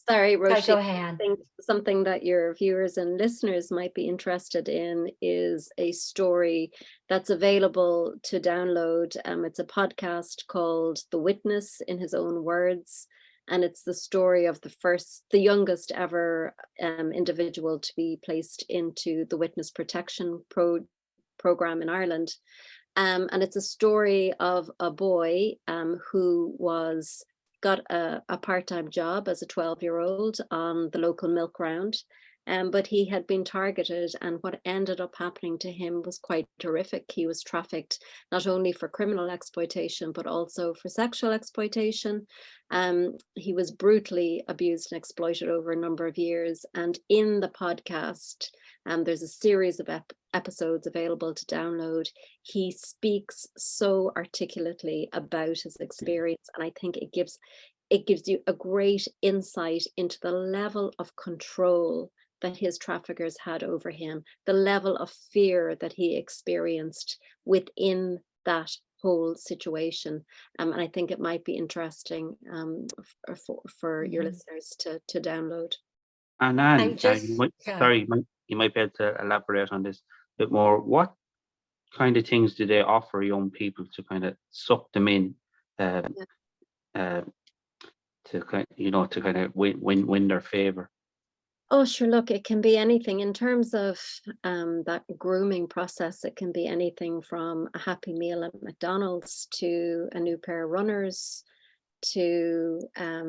sorry, Roisin, go I ahead. think something that your viewers and listeners might be interested in is a story that's available to download. It's a podcast called The Witness in His Own Words, and it's the story of the youngest ever individual to be placed into the witness protection program in Ireland. And it's a story of a boy who got a part-time job as a 12-year-old on the local milk round, but he had been targeted, and what ended up happening to him was quite horrific. He was trafficked not only for criminal exploitation, but also for sexual exploitation. He was brutally abused and exploited over a number of years, and in the podcast, there's a series of episodes available to download. He speaks so articulately about his experience, and I think it gives you a great insight into the level of control that his traffickers had over him, the level of fear that he experienced within that whole situation. And I think it might be interesting for your listeners to download. And Anne, just you might be able to elaborate on this a bit more. What kind of things do they offer young people to kind of suck them in, to kind of win their favor? Oh, sure. Look, it can be anything in terms of that grooming process. It can be anything from a Happy Meal at McDonald's to a new pair of runners to a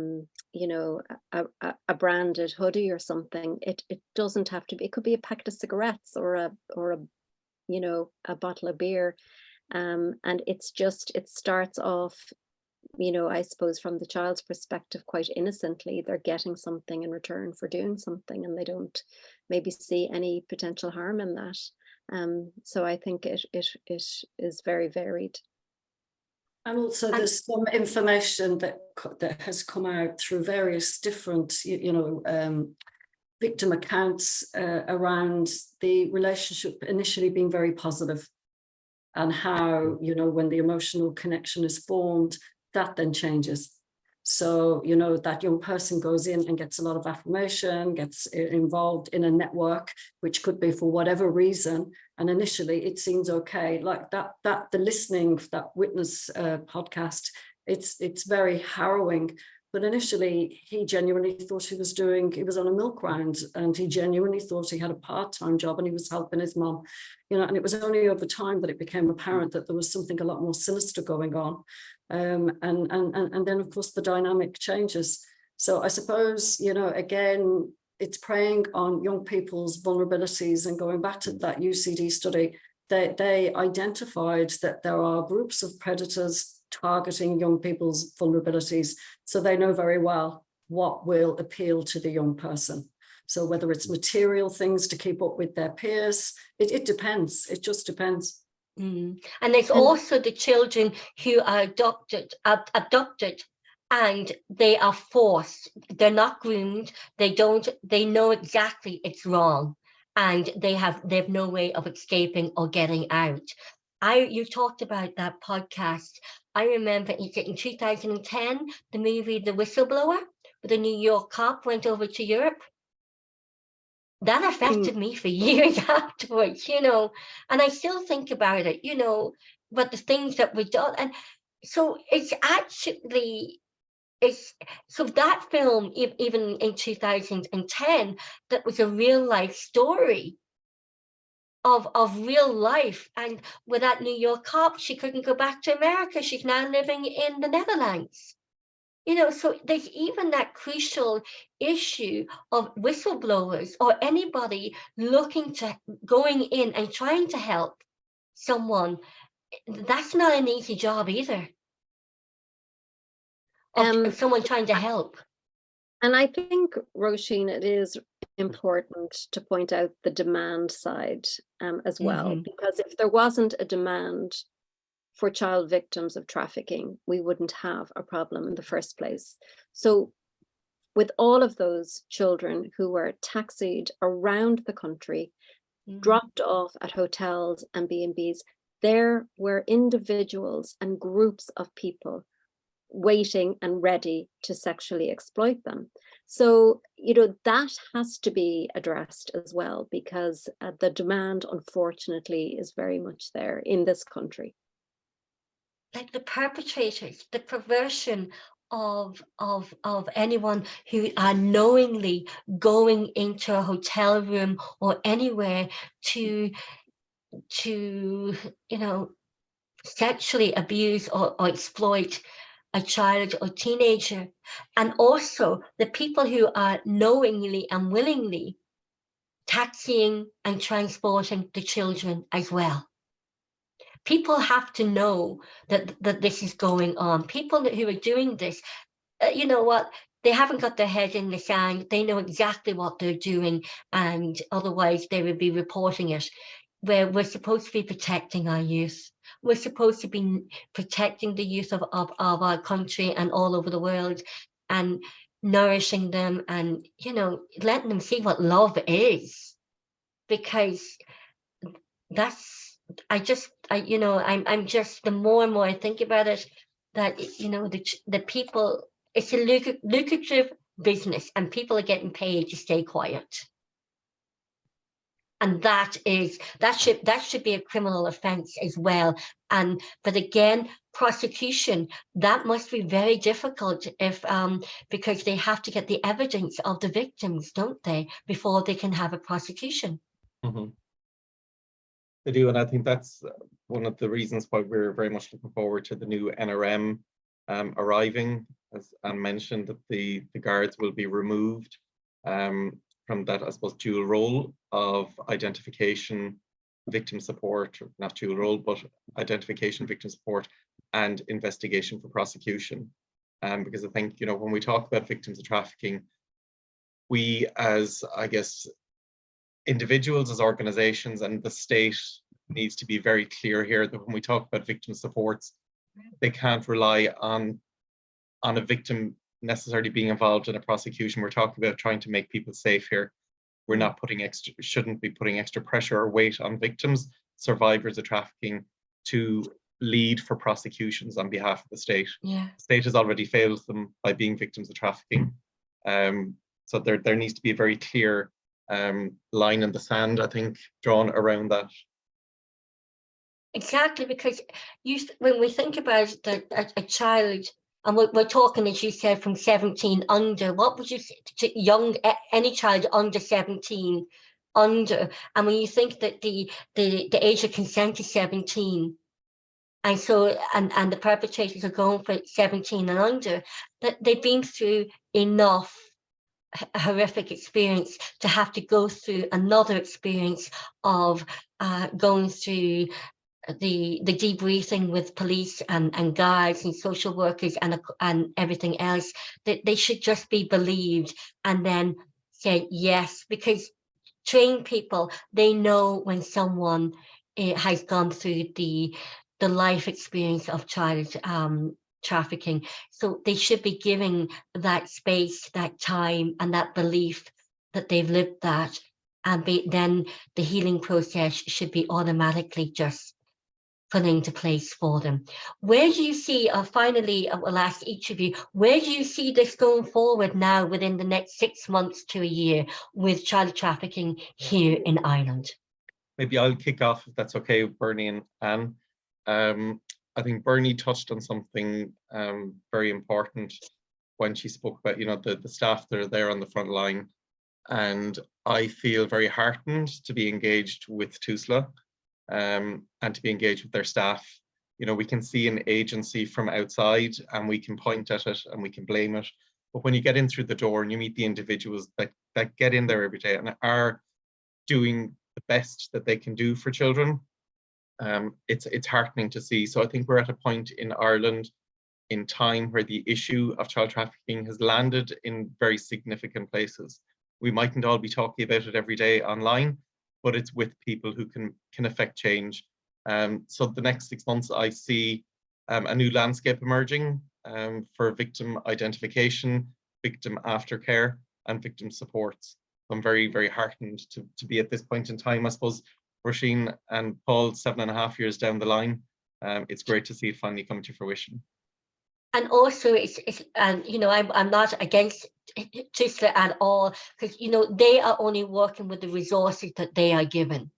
branded hoodie or something. It doesn't have to be. It could be a packet of cigarettes or a bottle of beer, and it starts off, I suppose from the child's perspective, quite innocently. They're getting something in return for doing something, and they don't maybe see any potential harm in that. So I think it is very varied. And also there's some information that has come out through various different, victim accounts around the relationship initially being very positive, and how, when the emotional connection is formed, that then changes. So, that young person goes in and gets a lot of affirmation, gets involved in a network, which could be for whatever reason. And initially it seems okay, like that the listening, that witness podcast, it's very harrowing. But initially he genuinely thought he was on a milk round, and he genuinely thought he had a part-time job and he was helping his mom, and it was only over time that it became apparent that there was something a lot more sinister going on. And then of course the dynamic changes. So I suppose, again, it's preying on young people's vulnerabilities. And going back to that UCD study, they identified that there are groups of predators targeting young people's vulnerabilities. So they know very well what will appeal to the young person. So whether it's material things to keep up with their peers, it depends. It just depends. And there's also the children who are adopted, and they are forced. They're not groomed. They know exactly it's wrong, and they have no way of escaping or getting out. You talked about that podcast. I remember in 2010, the movie The Whistleblower, where the New York cop went over to Europe. That affected me for years afterwards, and I still think about it, but the things that were done. And so so that film, even in 2010, that was a real life story of real life. And with that New York cop, she couldn't go back to America. She's now living in the Netherlands. So there's even that crucial issue of whistleblowers or anybody going in and trying to help someone. That's not an easy job either. Of someone trying to help. And I think, Roisin, it is important to point out the demand side as well, because if there wasn't a demand for child victims of trafficking, we wouldn't have a problem in the first place. So with all of those children who were taxied around the country, dropped off at hotels and B&Bs, there were individuals and groups of people waiting and ready to sexually exploit them. So, that has to be addressed as well, because the demand, unfortunately, is very much there in this country. Like the perpetrators, the perversion of anyone who are knowingly going into a hotel room or anywhere to sexually abuse or exploit a child or teenager. And also the people who are knowingly and willingly taxiing and transporting the children as well. People have to know that this is going on. People who are doing this, you know what? They haven't got their head in the sand. They know exactly what they're doing, and otherwise they would be reporting it. Where we're supposed to be protecting our youth. We're supposed to be protecting the youth of our country and all over the world, and nourishing them, and letting them see what love is. Because I'm just, the more and more I think about it, that the people, it's a lucrative business, and people are getting paid to stay quiet. And that should be a criminal offence as well. But again, prosecution, that must be very difficult because they have to get the evidence of the victims, don't they, before they can have a prosecution. Mm-hmm. They do, and I think that's one of the reasons why we're very much looking forward to the new NRM arriving. As Anne mentioned, that the guards will be removed from that, I suppose, dual role of identification, victim support, not dual role, but identification, victim support, and investigation for prosecution. Because I think, when we talk about victims of trafficking, we as, I guess, individuals, as organizations, and the state needs to be very clear here that when we talk about victim supports, they can't rely on a victim necessarily being involved in a prosecution. We're talking about trying to make people safe here. We're not shouldn't be putting extra pressure or weight on victims, survivors of trafficking, to lead for prosecutions on behalf of the state. Yeah. The state has already failed them by being victims of trafficking. So there needs to be a very clear line in the sand, I think, drawn around that. Exactly, because when we think about a child, and we're talking, as you said, from 17 under, what would you say to any child under 17 under? And when you think that the age of consent is 17, and so and the perpetrators are going for 17 and under, that they've been through enough horrific experience to have to go through another experience of going through the debriefing with police and guards and social workers and everything else. That they should just be believed and then say yes, because trained people, they know when someone has gone through the life experience of child trafficking. So they should be giving that space, that time, and that belief that they've lived that, and then the healing process should be automatically just put into place for them. Where do you see, finally, I will ask each of you, where do you see this going forward now within the next 6 months to a year with child trafficking here in Ireland? Maybe I'll kick off, if that's okay, Bernie and Anne. I think Bernie touched on something very important when she spoke about, the staff that are there on the front line. And I feel very heartened to be engaged with TUSLA and to be engaged with their staff. We can see an agency from outside and we can point at it and we can blame it. But when you get in through the door and you meet the individuals that get in there every day and are doing the best that they can do for children, it's heartening to see. So I think we're at a point in Ireland in time where the issue of child trafficking has landed in very significant places. We mightn't all be talking about it every day online, but it's with people who can affect change. So the next 6 months, I see a new landscape emerging for victim identification, victim aftercare, and victim supports. I'm very, very heartened to be at this point in time. I suppose Roisin and Paul, 7.5 years down the line, it's great to see it finally come to fruition. And also, I'm not against TUSLA at all, because they are only working with the resources that they are given.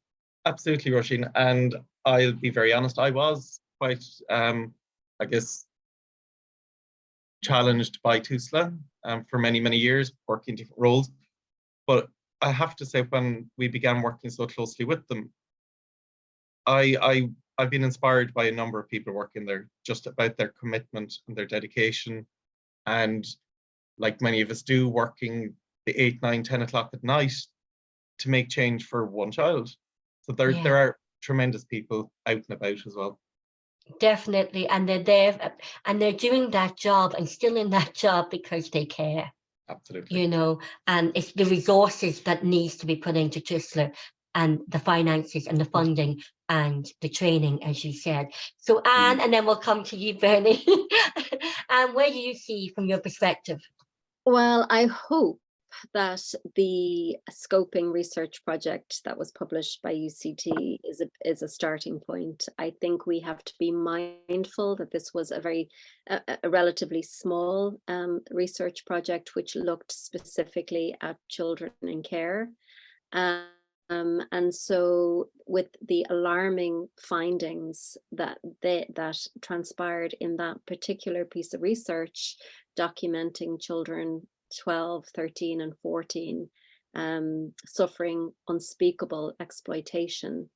Absolutely, Roisin, and I'll be very honest, I was quite, I guess, challenged by TUSLA for many, many years, working different roles. But I have to say, when we began working so closely with them, I've been inspired by a number of people working there, just about their commitment and their dedication. And like many of us do, working the 8, 9, 10 o'clock at night to make change for one child. So there are tremendous people out and about as well. Definitely, and they're there and they're doing that job and still in that job because they care. Absolutely. And it's the resources that needs to be put into TUSLA, and the finances and the funding and the training, as you said. So Anne, and then we'll come to you, Bernie. And where do you see from your perspective? Well, I hope that the scoping research project that was published by UCT is a starting point. I think we have to be mindful that this was a relatively small research project which looked specifically at children in care. And so with the alarming findings that transpired in that particular piece of research documenting children 12, 13 and 14 suffering unspeakable exploitation,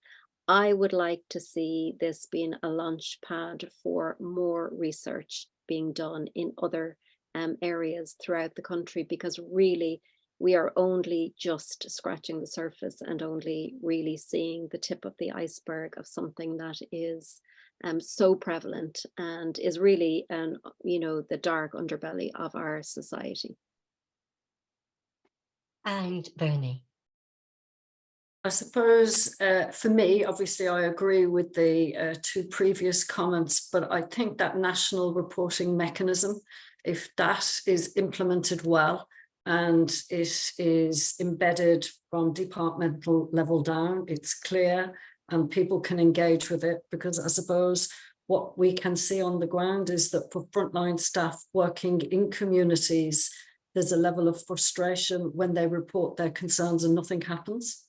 I would like to see this being a launch pad for more research being done in other areas throughout the country, because really we are only just scratching the surface and only really seeing the tip of the iceberg of something that is so prevalent and is really, the dark underbelly of our society. And Bernie. I suppose for me, obviously, I agree with the two previous comments, but I think that national reporting mechanism, if that is implemented well, and it is embedded from departmental level down, it's clear and people can engage with it, because I suppose what we can see on the ground is that for frontline staff working in communities, there's a level of frustration when they report their concerns and nothing happens.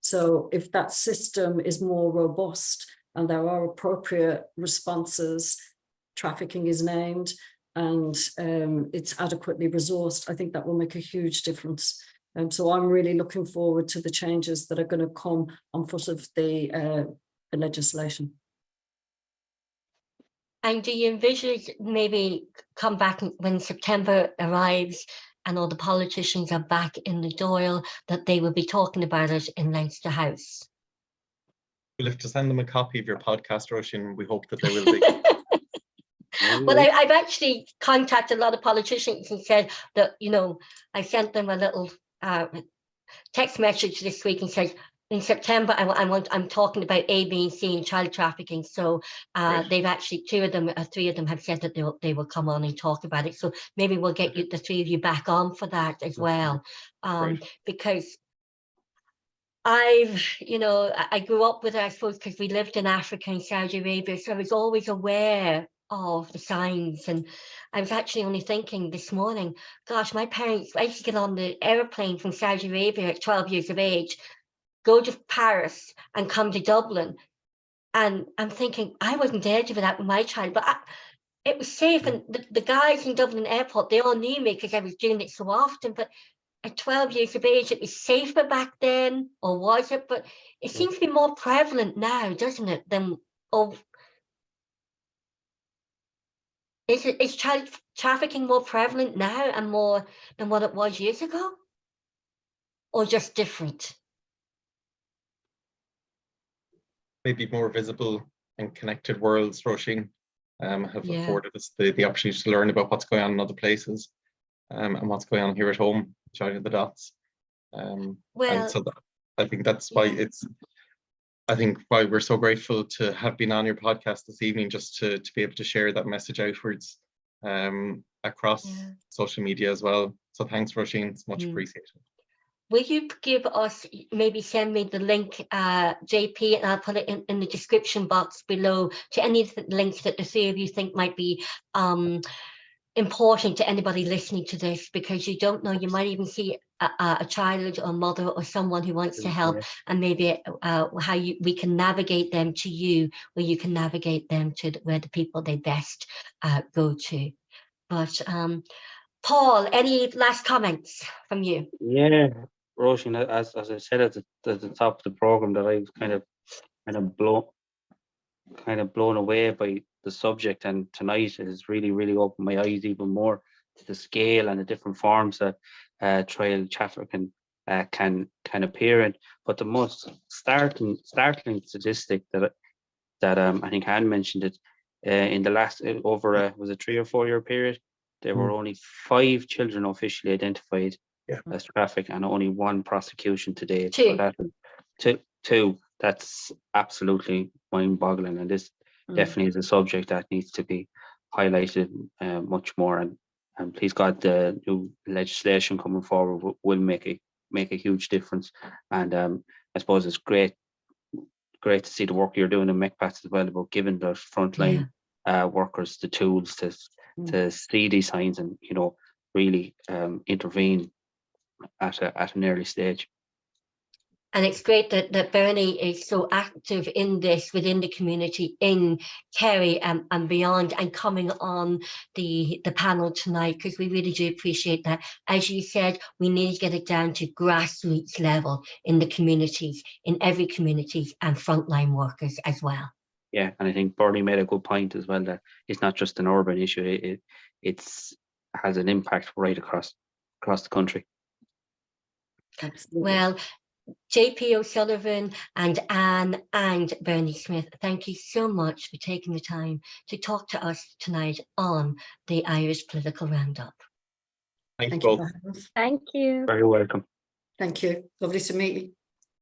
So if that system is more robust and there are appropriate responses, trafficking is named, and it's adequately resourced, I think that will make a huge difference. So I'm really looking forward to the changes that are going to come on foot of the legislation. And do you envisage maybe come back when September arrives and all the politicians are back in the Dáil, that they will be talking about it in Leinster House? We'll have to send them a copy of your podcast, Roisin. We hope that they will be. Well, I've actually contacted a lot of politicians and said that, I sent them a little text message this week and said, in September, I'm talking about A, B, and C and child trafficking. So they've actually, 3 of them have said that they will come on and talk about it. So maybe we'll get you, the 3 of you, back on for that as well, because I grew up with it, I suppose, because we lived in Africa and Saudi Arabia, so I was always aware of the signs. And I was actually only thinking this morning, gosh, my parents, I used to get on the airplane from Saudi Arabia at 12 years of age, go to Paris and come to Dublin. And I'm thinking, I wasn't there to that with my child, but it was safe. And the guys in Dublin airport, they all knew me because I was doing it so often. But at 12 years of age, it was safer back then, or was it? But it seems to be more prevalent now, doesn't it? Is child trafficking more prevalent now and more than what it was years ago? Or just different? Maybe more visible and connected worlds, Roisin, have afforded us the opportunity to learn about what's going on in other places, and what's going on here at home, joining the dots. And so I think that's why why we're so grateful to have been on your podcast this evening, just to be able to share that message outwards across social media as well. So thanks, Roisin, it's much appreciated. Will you give us, maybe send me the link, JP, and I'll put it in the description box below, to any of the links that the 3 of you think might be important to anybody listening to this, because you don't know, you might even see a child or mother or someone who wants to help, and maybe we can navigate them to you, where you can navigate them to where the people they best go to. But Paul, any last comments from you? Yeah, Roisin, as I said at the top of the program, that I was kind of blown away by the subject, and tonight it has really opened my eyes even more to the scale and the different forms that child trafficking can appear in. But the most startling statistic that I think Anne mentioned it, in the last was a 3 or 4 year period, there were only 5 children officially identified as trafficked, and only 1 prosecution to date. So two. That's absolutely mind-boggling, and this definitely is a subject that needs to be highlighted much more. And and please God, the new legislation coming forward will make a huge difference. And I suppose it's great to see the work you're doing in MECPATH as well, about giving the frontline workers the tools to see these signs and, you know, really intervene at an early stage. And it's great that Bernie is so active in this within the community in Kerry and beyond, and coming on the panel tonight, because we really do appreciate that. As you said, we need to get it down to grassroots level in the communities, in every communities, and frontline workers as well. Yeah, and I think Bernie made a good point as well, that it's not just an urban issue, it has an impact right across the country. Absolutely. Well, JP O'Sullivan and Anne and Bernie Smith, thank you so much for taking the time to talk to us tonight on the Irish Political Roundup. Thanks Thank you. both. Thank you. Very welcome. Thank you. Lovely to meet you.